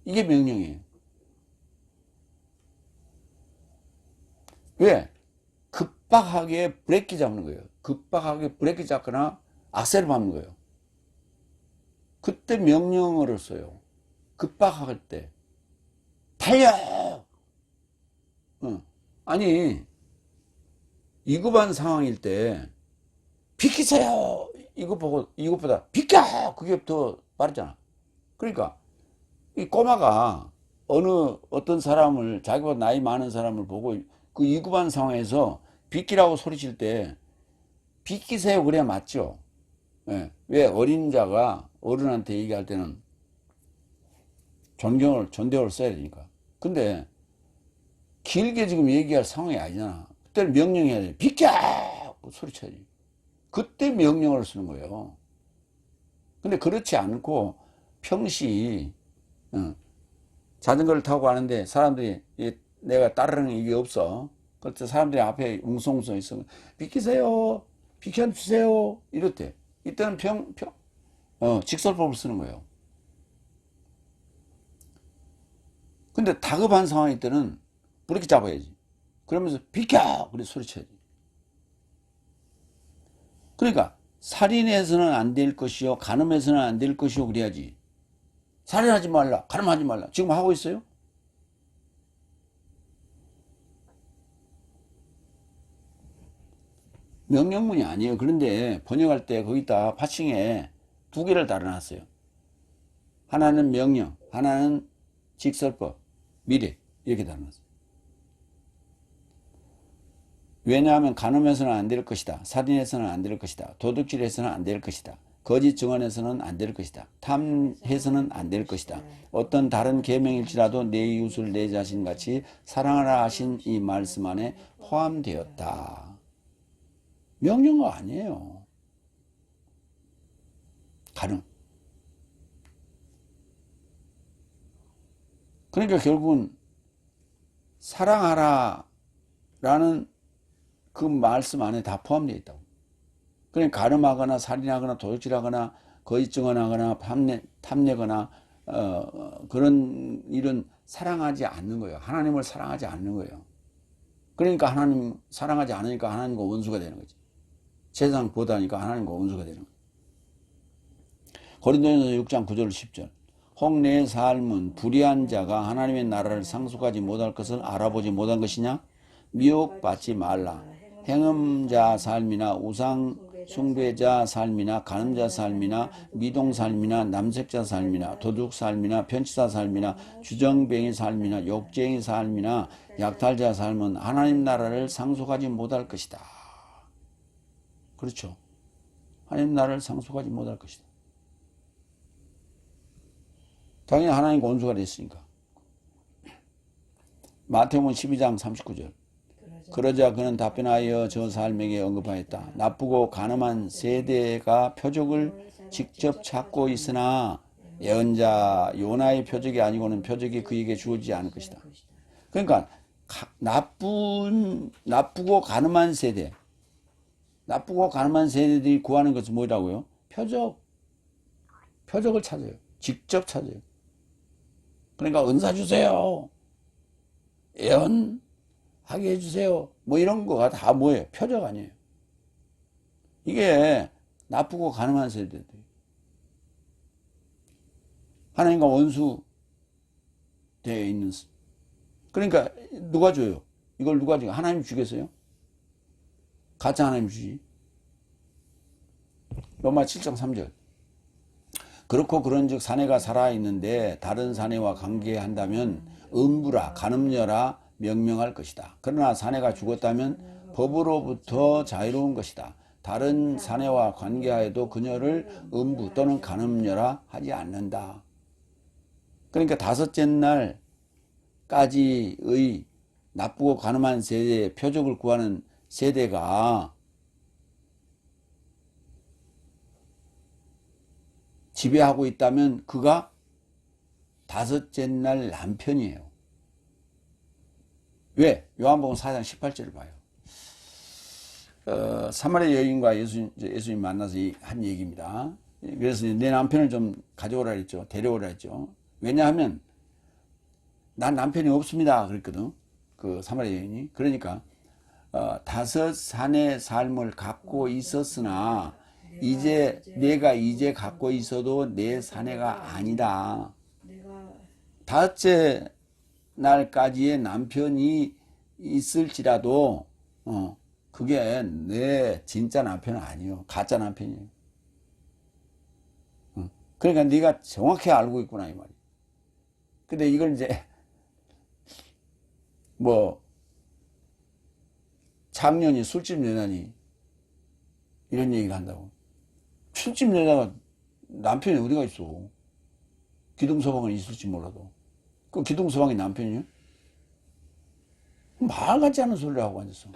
이게 명령이에요. 왜? 급박하게 브레이크 잡는 거예요. 급박하게 브레이크 잡거나 악셀을 밟는 거예요. 그때 명령어를 써요. 급박할 때. 달려! 아니, 위급한 상황일 때 비키세요! 이것보다 비켜! 그게 더 빠르잖아. 그러니까 이 꼬마가 어떤 사람을, 자기보다 나이 많은 사람을 보고 그 위급한 상황에서 비키라고 소리칠 때 비키세요 그래야 맞죠. 예. 왜? 어린 자가 어른한테 얘기할 때는 존경을 써야 되니까. 근데 길게 지금 얘기할 상황이 아니잖아. 그때는 명령해야 돼. 비켜! 소리쳐야지. 그때 명령을 쓰는 거예요. 근데 그렇지 않고 평시 자전거를 타고 가는데 사람들이 내가 따르는 이게 없어. 그때 사람들이 앞에 웅성웅성 있어. 비키세요. 비켜주세요. 이럴 때. 이때는 직설법을 쓰는 거예요. 근데 다급한 상황일 때는 브레이크 잡아야지. 그러면서 비켜! 그래 소리쳐야지. 그러니까 살인해서는 안 될 것이요, 간음해서는 안 될 것이요 그래야지. 살인하지 말라, 간음하지 말라. 지금 하고 있어요? 명령문이 아니에요. 그런데 번역할 때 거기다 파칭에 두 개를 달아놨어요. 하나는 명령, 하나는 직설법, 미래 이렇게 달아놨어요. 왜냐하면 간음해서는 안 될 것이다. 살인해서는 안 될 것이다. 도둑질해서는 안 될 것이다. 거짓 증언해서는 안 될 것이다. 탐해서는 안 될 것이다. 어떤 다른 계명일지라도 내 이웃을 내 자신같이 사랑하라 하신 이 말씀 안에 포함되었다. 명령어 아니에요. 간음. 그러니까 결국은 사랑하라 라는 그 말씀 안에 다 포함되어 있다고. 그러니까 간음하거나 살인하거나 도둑질하거나 거짓 증언하거나 탐내거나 그런 일은 사랑하지 않는 거예요. 하나님을 사랑하지 않는 거예요. 그러니까 하나님 사랑하지 않으니까 하나님과 원수가 되는 거지. 세상 보다니까 하나님과 원수가 되는 거예요. 고린도전서 6장 9절 10절. 혹 내 삶은 불의한 자가 하나님의 나라를 상속하지 못할 것을 알아보지 못한 것이냐? 미혹받지 말라. 행음자 삶이나 우상 숭배자 삶이나 간음자 삶이나 미동 삶이나 남색자 삶이나 도둑 삶이나 편치사 삶이나 주정뱅이 삶이나 욕쟁이 삶이나 약탈자 삶은 하나님 나라를 상속하지 못할 것이다. 그렇죠. 하나님 나라를 상속하지 못할 것이다. 당연히 하나님과 원수가 됐으니까. 마태복음 12장 39절. 그러자 그는 답변하여 저 삶에게 언급하였다. 나쁘고 가늠한 세대가 표적을 직접 찾고 있으나 예언자 요나의 표적이 아니고는 표적이 그에게 주어지지 않을 것이다. 그러니까 나쁘고 가늠한 세대, 나쁘고 가늠한 세대들이 구하는 것은 뭐라고요? 표적을 찾아요. 직접 찾아요. 그러니까 은사 주세요. 예언하게 해주세요. 뭐 이런 거가 다 뭐예요? 표적 아니에요. 이게 나쁘고 가늠한 세대들. 하나님과 원수 되어 있는. 그러니까 누가 줘요? 이걸 누가 줘요? 하나님 주겠어요? 가짜 하나님 주지. 로마 7장 3절. 그렇고 그런즉 사내가 살아있는데 다른 사내와 관계한다면 음부라 간음녀라 명명할 것이다. 그러나 사내가 죽었다면 법으로부터 자유로운 것이다. 다른 사내와 관계하여도 그녀를 음부 또는 간음녀라 하지 않는다. 그러니까 다섯째 날까지의 나쁘고 가늠한 세대의 표적을 구하는 세대가 지배하고 있다면 그가 다섯째 날 남편이에요. 왜? 요한복음 4장 18절을 봐요. 사마리아 여인과 예수님 만나서 한 얘기입니다. 그래서 내 남편을 좀 가져오라 했죠. 데려오라 했죠. 왜냐하면 난 남편이 없습니다. 그랬거든. 그 사마리아 여인이. 그러니까 다섯 사내 삶을 갖고 있었으나 내가 이제 갖고 있어도 내 사내가 아니다. 다섯째 날까지의 남편이 있을지라도 그게 내 진짜 남편은 아니에요. 가짜 남편이에요. 그러니까 네가 정확히 알고 있구나 이 말이에요. 근데 이걸 이제 뭐 작년이 술집 여자니 이런 얘기를 한다고. 술집 여자가 남편이 어디가 있어. 기둥서방은 있을지 몰라도. 그 기둥서방이 남편이요? 말 같지 않은 소리를 하고 앉았어.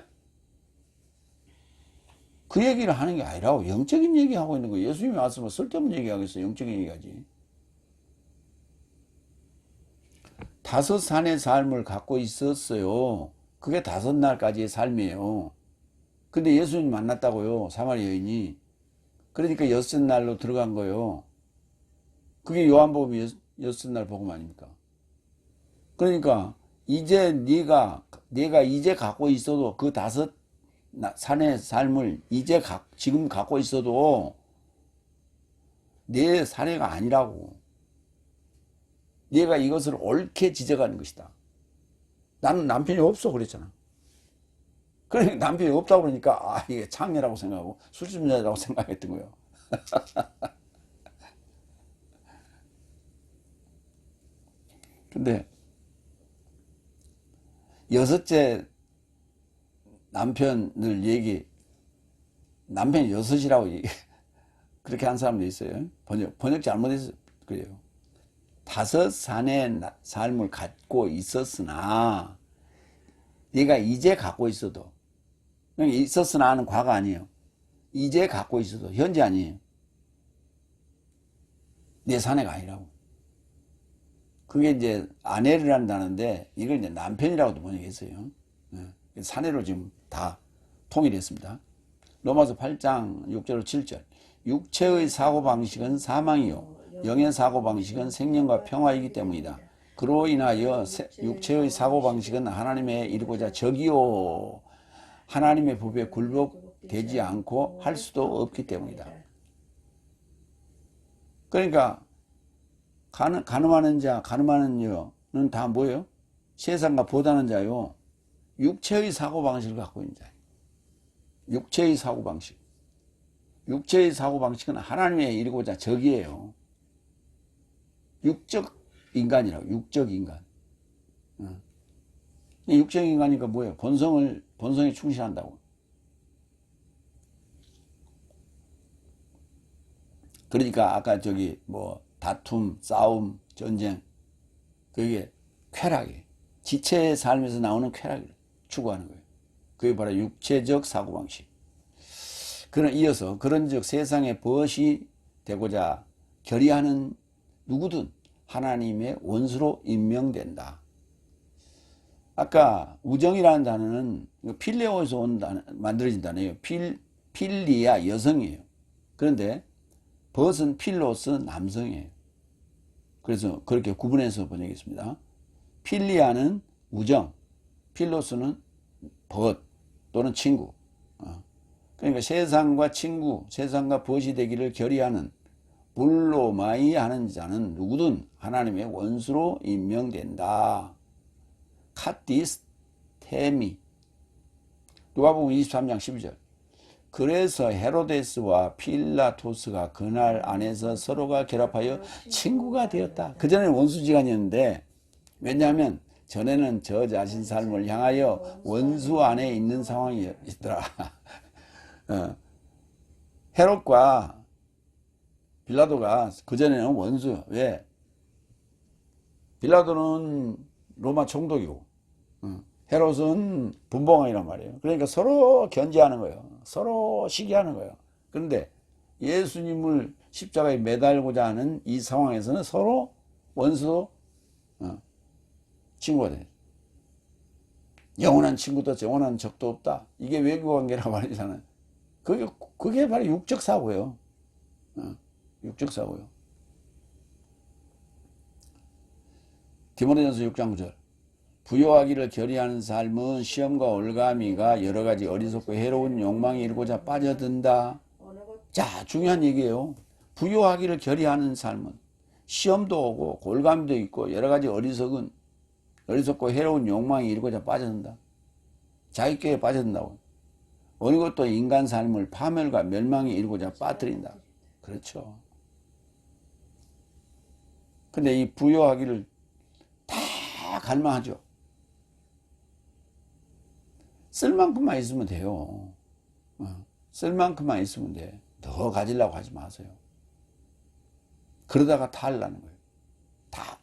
그 얘기를 하는 게 아니라고 영적인 얘기하고 있는 거예요. 예수님이 왔으면 쓸데없는 얘기하겠어. 영적인 얘기하지. 다섯 산의 삶을 갖고 있었어요. 그게 다섯 날까지의 삶이에요. 근데 예수님 만났다고요. 사마리아 여인이. 그러니까 여섯 날로 들어간 거예요. 그게 요한복음 여섯 날 복음 아닙니까? 그러니까 이제 내가 이제 갖고 있어도 그 다섯 산의 삶을 지금 갖고 있어도 내 사내가 아니라고. 내가 이것을 옳게 지적하는 것이다. 나는 남편이 없어 그랬잖아. 그러니까 남편이 없다고 그러니까 이게 창녀라고 생각하고 술집녀라고 생각했던 거예요. 근데 여섯째 남편이 여섯이라고 그렇게 한 사람도 있어요. 번역 잘못해서 그래요. 다섯 산의 삶을 갖고 있었으나 네가 이제 갖고 있어도 있었으나 하는 과거 아니에요. 이제 갖고 있어도 현재 아니에요. 내 사내가 아니라고. 그게 이제 아내를 한다는데 이걸 이제 남편이라고도 번역했어요. 사내로 지금 다 통일했습니다. 로마서 8장 6절 7절. 육체의 사고방식은 사망이요 영의 사고방식은 생명과 평화이기 때문이다. 그로 인하여 육체의 사고방식은 하나님에 이르고자 적이요 하나님의 법에 굴복되지 않고 할 수도 없기 때문이다. 그러니까 가늠하는 여는 다 뭐예요? 세상과 보다는 자요. 육체의 사고방식을 갖고 있는 자예요. 육체의 사고방식. 육체의 사고방식은 하나님에 이르고자 적이에요. 육적 인간이라고. 육적 인간. 육적 인간이니까 뭐예요? 본성에 충실한다고. 그러니까 아까 다툼, 싸움, 전쟁, 그게 쾌락이에요. 지체의 삶에서 나오는 쾌락을 추구하는 거예요. 그게 바로 육체적 사고방식. 그는 이어서 그런즉 세상의 벗이 되고자 결의하는 누구든 하나님의 원수로 임명된다. 아까 우정이라는 단어는 필레오에서 만들어진 단어예요. 필리아 여성이에요. 그런데 벗은 필로스 남성이에요. 그래서 그렇게 구분해서 번역했습니다. 필리아는 우정, 필로스는 벗 또는 친구. 그러니까 세상과 친구, 세상과 벗이 되기를 결의하는 불로마이 하는 자는 누구든 하나님의 원수로 임명된다. 카티스 테미. 누가복음 23장 12절. 그래서 헤로데스와 필라토스가 그날 안에서 서로가 결합하여 친구가 되었다. 그전에는 원수지간이었는데, 왜냐하면 전에는 저 자신 삶을 향하여 원수 안에 있는 상황이었더라. 헤롯과 빌라도가 그전에는 원수. 왜? 빌라도는 로마 총독이고 헤롯은 분봉왕이란 말이에요. 그러니까 서로 견제하는 거예요. 서로 시기하는 거예요. 그런데 예수님을 십자가에 매달고자 하는 이 상황에서는 서로 원수 친구가 돼요. 영원한 친구도 영원한 적도 없다. 이게 외교관계라고 말이잖아요. 그게 바로 육적 사고예요. 육적 사고요. 디모데전서 6장 9절. 부요하기를 결의하는 삶은 시험과 올가미가 여러 가지 어리석고 해로운 욕망이 이루고자 빠져든다. 자, 중요한 얘기예요. 부요하기를 결의하는 삶은 시험도 오고 골감도 있고 여러 가지 어리석고 해로운 욕망이 이루고자 빠져든다. 자기께에 빠져든다고. 어느 것도 인간 삶을 파멸과 멸망이 이루고자 빠뜨린다. 그렇죠. 근데 이 부요하기를 다 갈망하죠. 쓸 만큼만 있으면 돼요. 쓸 만큼만 있으면 돼. 더 가지려고 하지 마세요. 그러다가 탈나는 거예요. 다.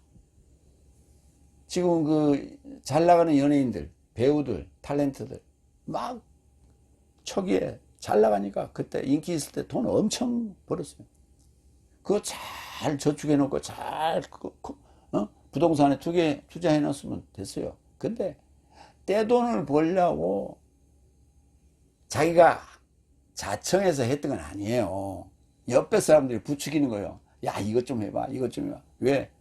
지금 그 잘 나가는 연예인들, 배우들, 탤런트들 막 초기에 잘 나가니까 그때 인기 있을 때 돈 엄청 벌었어요. 그거 잘 저축해 놓고 잘 부동산에 투자해 놨으면 됐어요. 근데 떼돈을 벌려고 자기가 자청해서 했던 건 아니에요. 옆에 사람들이 부추기는 거예요. 야, 이것 좀 해봐, 이것 좀 해봐. 왜?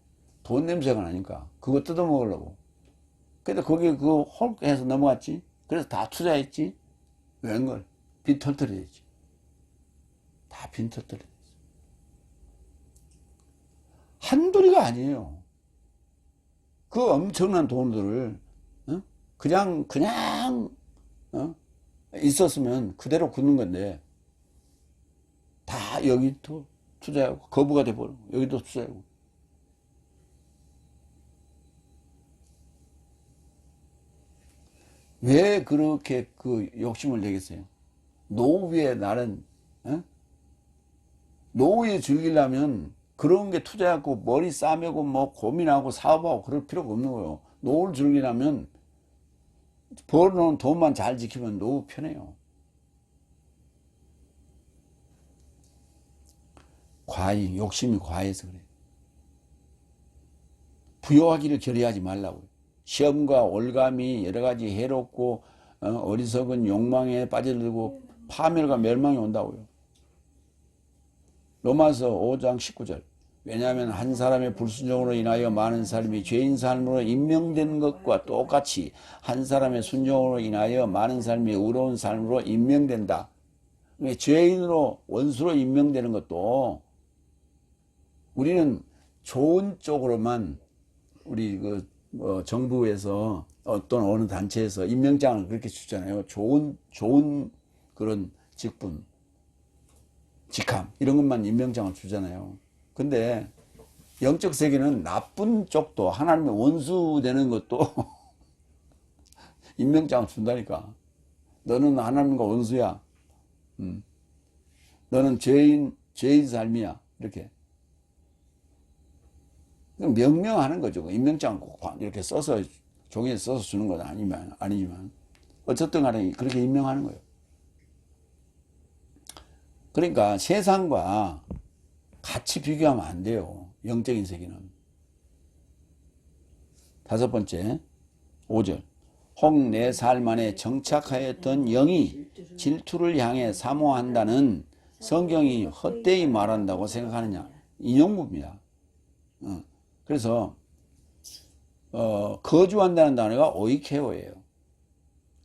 돈 냄새가 나니까 그거 뜯어먹으려고. 근데 거기 그거 홀 해서 넘어갔지. 그래서 다 투자했지. 웬걸? 빈 털털이 됐지. 다 빈 털털이 됐어. 한둘이가 아니에요. 그 엄청난 돈들을 그냥 있었으면 그대로 굳는 건데 다 여기도 투자하고 거부가 돼버리고 여기도 투자하고. 왜 그렇게 그 욕심을 내겠어요? 노후에 나는 노후에 즐기려면 그런 게 투자하고 머리 싸매고 뭐 고민하고 사업하고 그럴 필요가 없는 거예요. 노후를 즐기려면 벌어놓은 돈만 잘 지키면 노후 편해요. 욕심이 과해서 그래요. 부요하기를 결의하지 말라고요. 시험과 올감이 여러 가지 해롭고 어리석은 욕망에 빠져들고 파멸과 멸망이 온다고요. 로마서 5장 19절. 왜냐하면 한 사람의 불순종으로 인하여 많은 사람이 죄인 삶으로 임명된 것과 똑같이 한 사람의 순종으로 인하여 많은 사람이 의로운 삶으로 임명된다. 죄인으로 원수로 임명되는 것도 우리는 좋은 쪽으로만 우리 정부에서 어떤 어느 단체에서 임명장을 그렇게 주잖아요. 좋은 그런 직분, 직함 이런 것만 임명장을 주잖아요. 근데 영적 세계는 나쁜 쪽도 하나님의 원수 되는 것도 임명장을 준다니까. 너는 하나님과 원수야. 너는 죄인 삶이야. 이렇게 명명하는 거죠. 임명장을 꼭 이렇게 써서 종이에 써서 주는 건 아니지만 어쨌든 간에 그렇게 임명하는 거예요. 그러니까 세상과 같이 비교하면 안 돼요. 영적인 세계는. 다섯 번째, 5절. 혹 내 삶 안에 정착하였던 영이 질투를 향해 사모한다는 성경이 헛되이 말한다고 생각하느냐. 인용구입니다. 그래서 거주한다는 단어가 오이케오예요.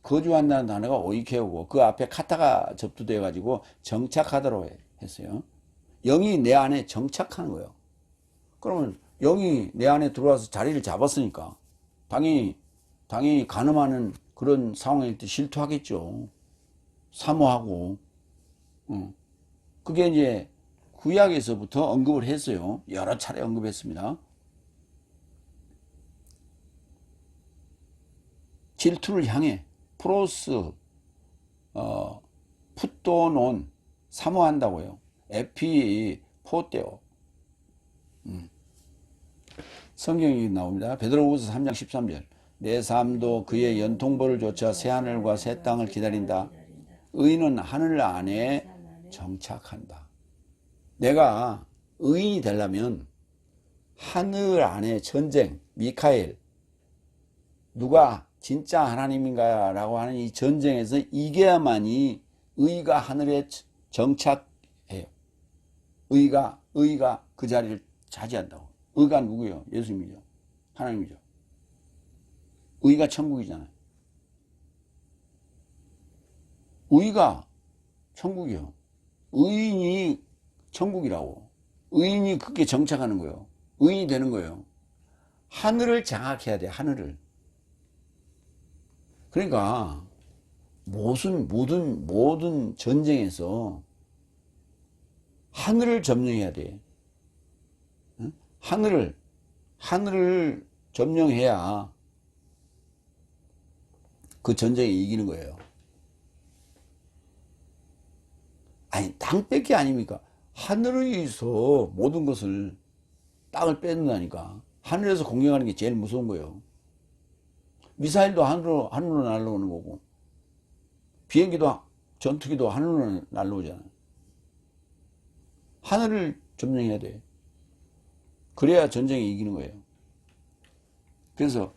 거주한다는 단어가 오이케오고 그 앞에 카타가 접두되어 가지고 정착하도록 했어요. 영이 내 안에 정착하는 거예요. 그러면 영이 내 안에 들어와서 자리를 잡았으니까 당연히 간음하는 그런 상황일 때 질투하겠죠. 사모하고. 그게 이제 구약에서부터 언급을 했어요. 여러 차례 언급했습니다. 질투를 향해 프로스 푸토논 사모한다고요. 에피 포테오. 성경이 나옵니다. 베드로후서 3장 13절. 내 삶도 그의 연통벌을 좇아 새하늘과 새 땅을 기다린다. 의인은 하늘 안에 정착한다. 내가 의인이 되려면 하늘 안에 전쟁, 미카엘, 누가 진짜 하나님인가 라고 하는 이 전쟁에서 이겨야만이 의가 하늘에 정착해요. 의가 그 자리를 차지한다고. 의가 누구예요? 예수님이죠. 하나님이죠. 의가 천국이잖아요. 의가 천국이요. 의인이 천국이라고. 의인이 그게 정착하는 거예요. 의인이 되는 거예요. 하늘을 장악해야 돼. 하늘을. 그러니까 모든 전쟁에서 하늘을 점령해야 돼. 응? 하늘을 점령해야 그 전쟁에 이기는 거예요. 아니, 땅 뺏기 아닙니까? 하늘에서 모든 것을 땅을 뺏는다니까. 하늘에서 공격하는 게 제일 무서운 거예요. 미사일도 하늘로 날아오는 거고, 비행기도, 전투기도 하늘로 날아오잖아요. 하늘을 점령해야 돼. 그래야 전쟁에 이기는 거예요. 그래서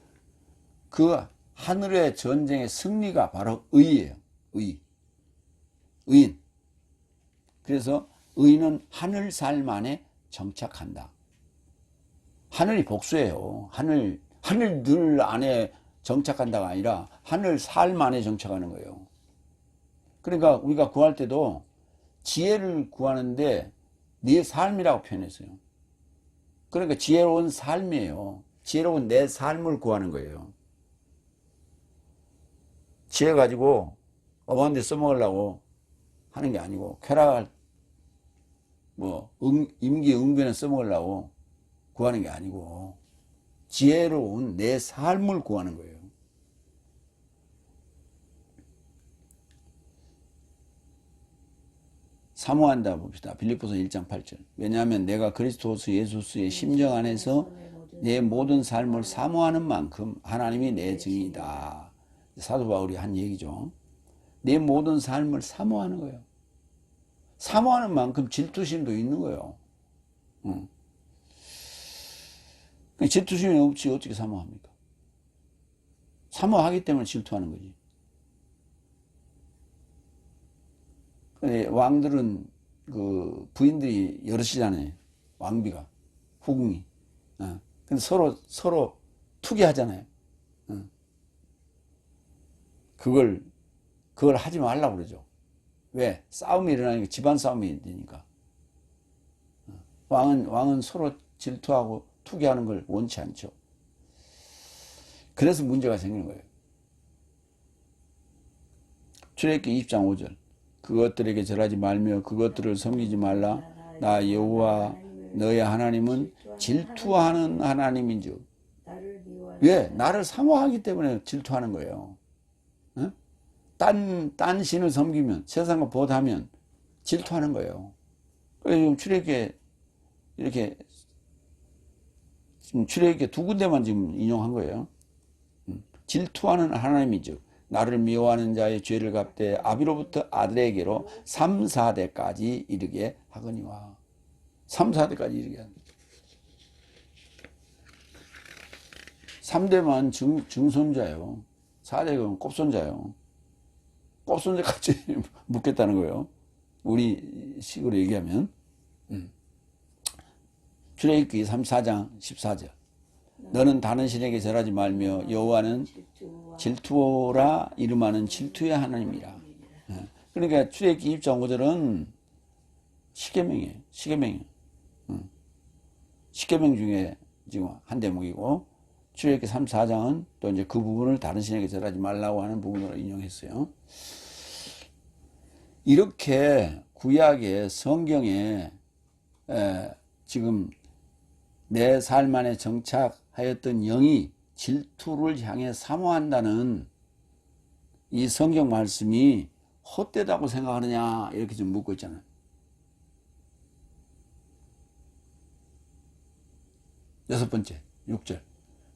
그 하늘의 전쟁의 승리가 바로 의예요. 의인. 그래서 의인은 하늘 삶 안에 정착한다. 하늘이 복수예요. 하늘 늘 안에 정착한다가 아니라 하늘 삶 안에 정착하는 거예요. 그러니까 우리가 구할 때도 지혜를 구하는데 네 삶이라고 표현했어요. 그러니까 지혜로운 삶이에요. 지혜로운 내 삶을 구하는 거예요. 지혜 가지고 어마한 데 써먹으려고 하는 게 아니고, 쾌락할 임기응변에 써먹으려고 구하는 게 아니고, 지혜로운 내 삶을 구하는 거예요. 사모한다 봅시다. 빌립보서 1장 8절. 왜냐하면 내가 그리스도 예수의 심정 안에서 내 모든 삶을 사모하는 만큼 하나님이 내 증인이다. 사도 바울이 한 얘기죠. 내 모든 삶을 사모하는 거예요. 사모하는 만큼 질투심도 있는 거예요. 질투심이 없이 어떻게 사모합니까? 사모하기 때문에 질투하는 거지. 왕들은 그 부인들이 여럿이잖아요. 왕비가, 후궁이. 근데 서로 투기하잖아요. 그걸 하지 말라고 그러죠. 왜? 싸움이 일어나니까, 집안 싸움이 되니까. 왕은 서로 질투하고 투기하는 걸 원치 않죠. 그래서 문제가 생기는 거예요. 출애굽기 20장 5절. 그것들에게 절하지 말며 그것들을 섬기지 말라. 나 여호와 너의 하나님은 질투하는 하나님인즉. 왜? 나를 사모하기 때문에 질투하는 거예요. 딴 신을 섬기면, 세상과 보호하면 질투하는 거예요. 그래서 지금 출애굽기 두 군데만 지금 인용한 거예요. 질투하는 하나님이죠. 나를 미워하는 자의 죄를 갚되 아비로부터 아들에게로 3, 4대까지 이르게 하거니와. 3, 4대까지 이르게 하거니와. 3대만 증손자예요. 4대가 꼽손자예요. 꼽손자까지 묻겠다는 거예요. 우리 식으로 얘기하면. 출애굽기 34장 14절. 너는 다른 신에게 절하지 말며 여호와는 질투라 이름하는 질투의 하나님이라. 그러니까 출애굽기 20장 5절은 십계명이에요. 십계명 중에 지금 한 대목이고, 출애굽기 34장은 또 이제 그 부분을 다른 신에게 절하지 말라고 하는 부분으로 인용했어요. 이렇게 구약의 성경에 지금 내 삶 안에 정착하였던 영이 질투를 향해 사모한다는 이 성경 말씀이 헛되다고 생각하느냐, 이렇게 좀 묻고 있잖아요. 여섯 번째, 6절.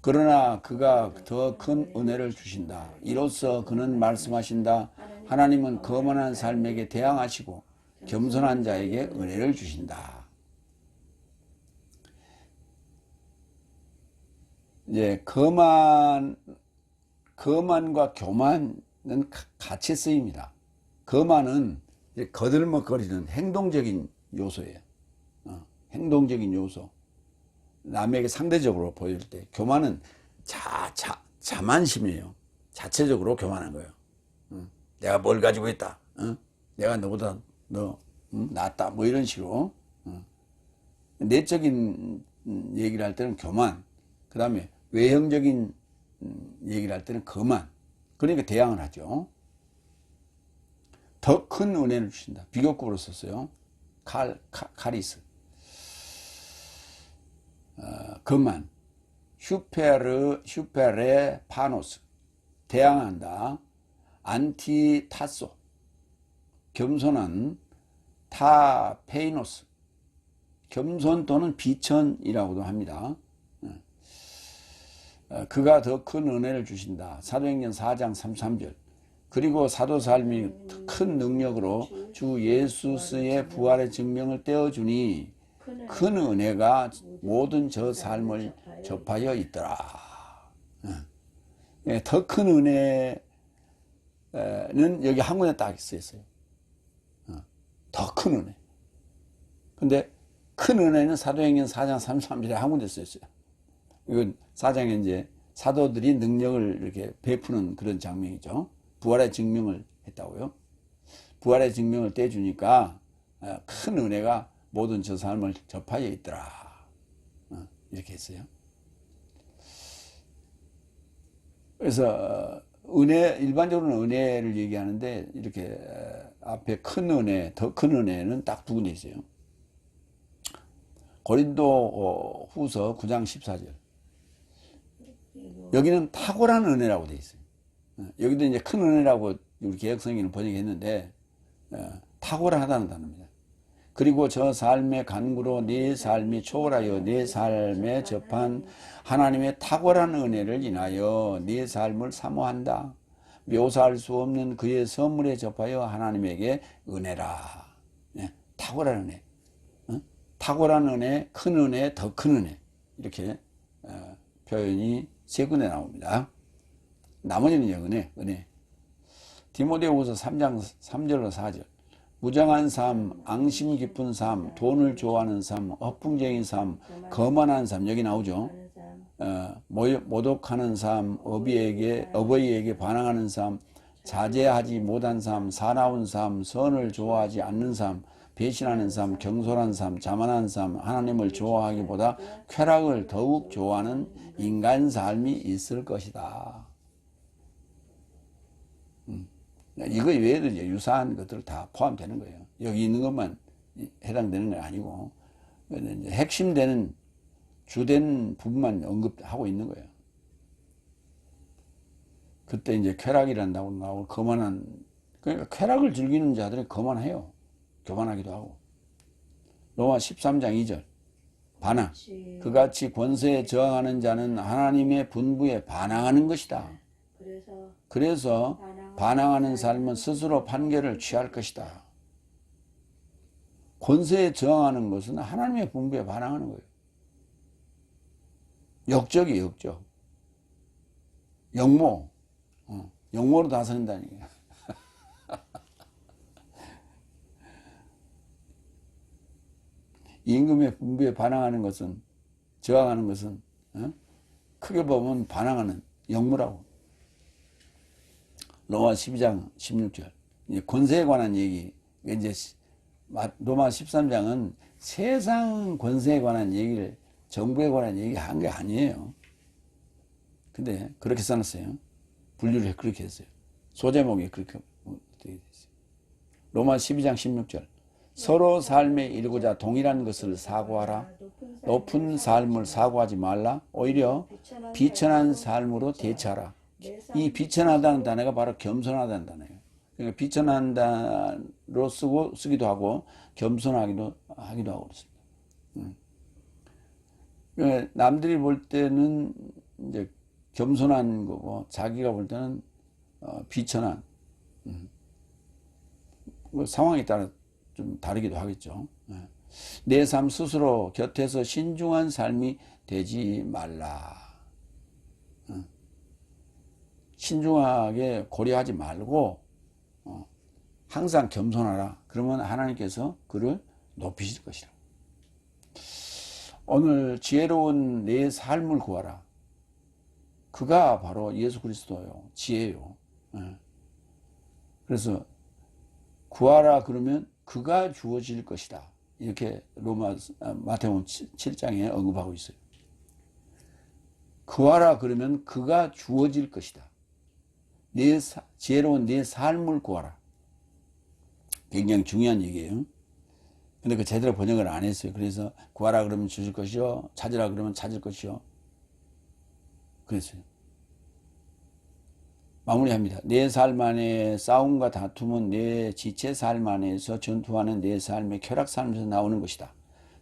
그러나 그가 더 큰 은혜를 주신다. 이로써 그는 말씀하신다. 하나님은 거만한 삶에게 대항하시고 겸손한 자에게 은혜를 주신다. 이제 거만과 교만은 같이 쓰입니다. 거만은 거들먹거리는 행동적인 요소예요. 행동적인 요소. 남에게 상대적으로 보일 때. 교만은 자만심이에요. 자체적으로 교만한 거예요. 내가 뭘 가지고 있다. 내가 너보다 낫다. 뭐 이런 식으로. 내적인 얘기를 할 때는 교만. 그 다음에 외형적인 얘기를 할 때는 거만. 그러니까 대항을 하죠. 더 큰 은혜를 주신다. 비교급으로 썼어요. 카리스. 거만. 슈페레 파노스. 대항한다. 안티타소. 겸손한 타페이노스. 겸손 또는 비천이라고도 합니다. 그가 더 큰 은혜를 주신다. 사도행전 4장 33절. 그리고 사도 삶이 큰 능력으로 주 예수스의 부활의 증명을 떼어주니 큰 은혜가 모든 저 삶을 접하여 있더라. 더 큰 은혜는 여기 한 군데 딱 쓰였어요. 더 큰 은혜. 근데 큰 은혜는 사도행전 4장 33절에 한 군데 쓰였어요. 이건 4장에 이제 사도들이 능력을 이렇게 베푸는 그런 장면이죠. 부활의 증명을 했다고요. 부활의 증명을 떼주니까 큰 은혜가 모든 저 삶을 접하여 있더라. 이렇게 했어요. 그래서 일반적으로는 은혜를 얘기하는데 이렇게 앞에 큰 은혜, 더 큰 은혜는 딱 두 군데 있어요. 고린도 후서 9장 14절. 여기는 탁월한 은혜라고 되어 있어요. 여기도 이제 큰 은혜라고 우리 개혁성경은 번역했는데 탁월하다는 단어입니다. 그리고 저 삶의 간구로 네 삶이 초월하여 네 삶에 접한 하나님의 탁월한 은혜를 인하여 네 삶을 사모한다. 묘사할 수 없는 그의 선물에 접하여 하나님에게 은혜라. 탁월한 은혜. 탁월한 은혜, 큰 은혜, 더 큰 은혜. 이렇게 표현이 세 군데 나옵니다. 나머지는 은혜. 디모데후서 3장 3절로 4절. 무정한 삶, 앙심 깊은 삶, 돈을 좋아하는 삶, 허풍쟁인 삶, 거만한 삶, 여기 나오죠. 모독하는 삶, 어버이에게 반항하는 삶, 자제하지 못한 삶, 사나운 삶, 선을 좋아하지 않는 삶, 배신하는 삶, 경솔한 삶, 자만한 삶, 하나님을 좋아하기보다 쾌락을 더욱 좋아하는 인간 삶이 있을 것이다. 이거 외에도 이제 유사한 것들 다 포함되는 거예요. 여기 있는 것만 해당되는 건 아니고, 이제 핵심되는 주된 부분만 언급하고 있는 거예요. 그때 이제 쾌락이란다고 나오고, 그러니까 쾌락을 즐기는 자들은 거만해요. 교만하기도 하고. 로마 13장 2절. 반항. 그같이 권세에 저항하는 자는 하나님의 분부에 반항하는 것이다. 그래서 반항하는 삶은 스스로 판결을 취할 것이다. 권세에 저항하는 것은 하나님의 분부에 반항하는 거예요. 역적이에요, 역적. 역모. 역모로 다스린다는 얘기야. 임금의 분부에 반항하는 것은, 저항하는 것은, 크게 보면 반항하는 역모라고. 로마 12장 16절. 권세에 관한 얘기. 이제 로마 13장은 세상 권세에 관한 얘기를, 정부에 관한 얘기 한 게 아니에요. 근데 그렇게 써놨어요. 분류를 그렇게 했어요. 소제목이 그렇게 되어 있어요. 로마 12장 16절. 서로 삶에 이르고자 동일한 것을 사고하라. 높은 삶을 사고하지 말라. 오히려 비천한 삶으로 대처하라. 이 비천하다는 단어가 바로 겸손하다는 단어예요. 그러니까 비천한 단어로 쓰기도 하고 겸손하기도 하고 그렇습니다. 남들이 볼 때는 이제 겸손한 거고 자기가 볼 때는 비천한 상황에 따라 좀 다르기도 하겠죠. 내 삶 스스로 곁에서 신중한 삶이 되지 말라. 신중하게 고려하지 말고 항상 겸손하라. 그러면 하나님께서 그를 높이실 것이라. 오늘 지혜로운 내 삶을 구하라. 그가 바로 예수 그리스도요. 지혜요. 그래서 구하라 그러면 그가 주어질 것이다. 이렇게 마태복음 7장에 언급하고 있어요. 구하라 그러면 그가 주어질 것이다. 지혜로운 내 삶을 구하라. 굉장히 중요한 얘기예요. 근데 그 제대로 번역을 안 했어요. 그래서 구하라 그러면 주실 것이요. 찾으라 그러면 찾을 것이요. 그랬어요. 마무리합니다. 내 삶 안에 싸움과 다툼은 내 지체 삶 안에서 전투하는 내 삶의 쾌락 삶에서 나오는 것이다.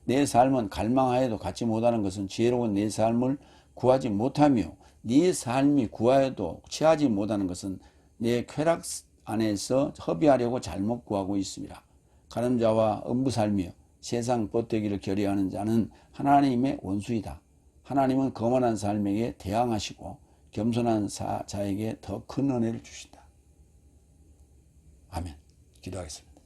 내 삶은 갈망하여도 갖지 못하는 것은 지혜로운 내 삶을 구하지 못하며 네 삶이 구하여도 취하지 못하는 것은 내 쾌락 안에서 허비하려고 잘못 구하고 있습니다. 가늠자와 음부살며 세상 뻗대기를 결의하는 자는 하나님의 원수이다. 하나님은 거만한 삶에게 대항하시고 겸손한 자에게 더 큰 은혜를 주신다. 아멘. 기도하겠습니다.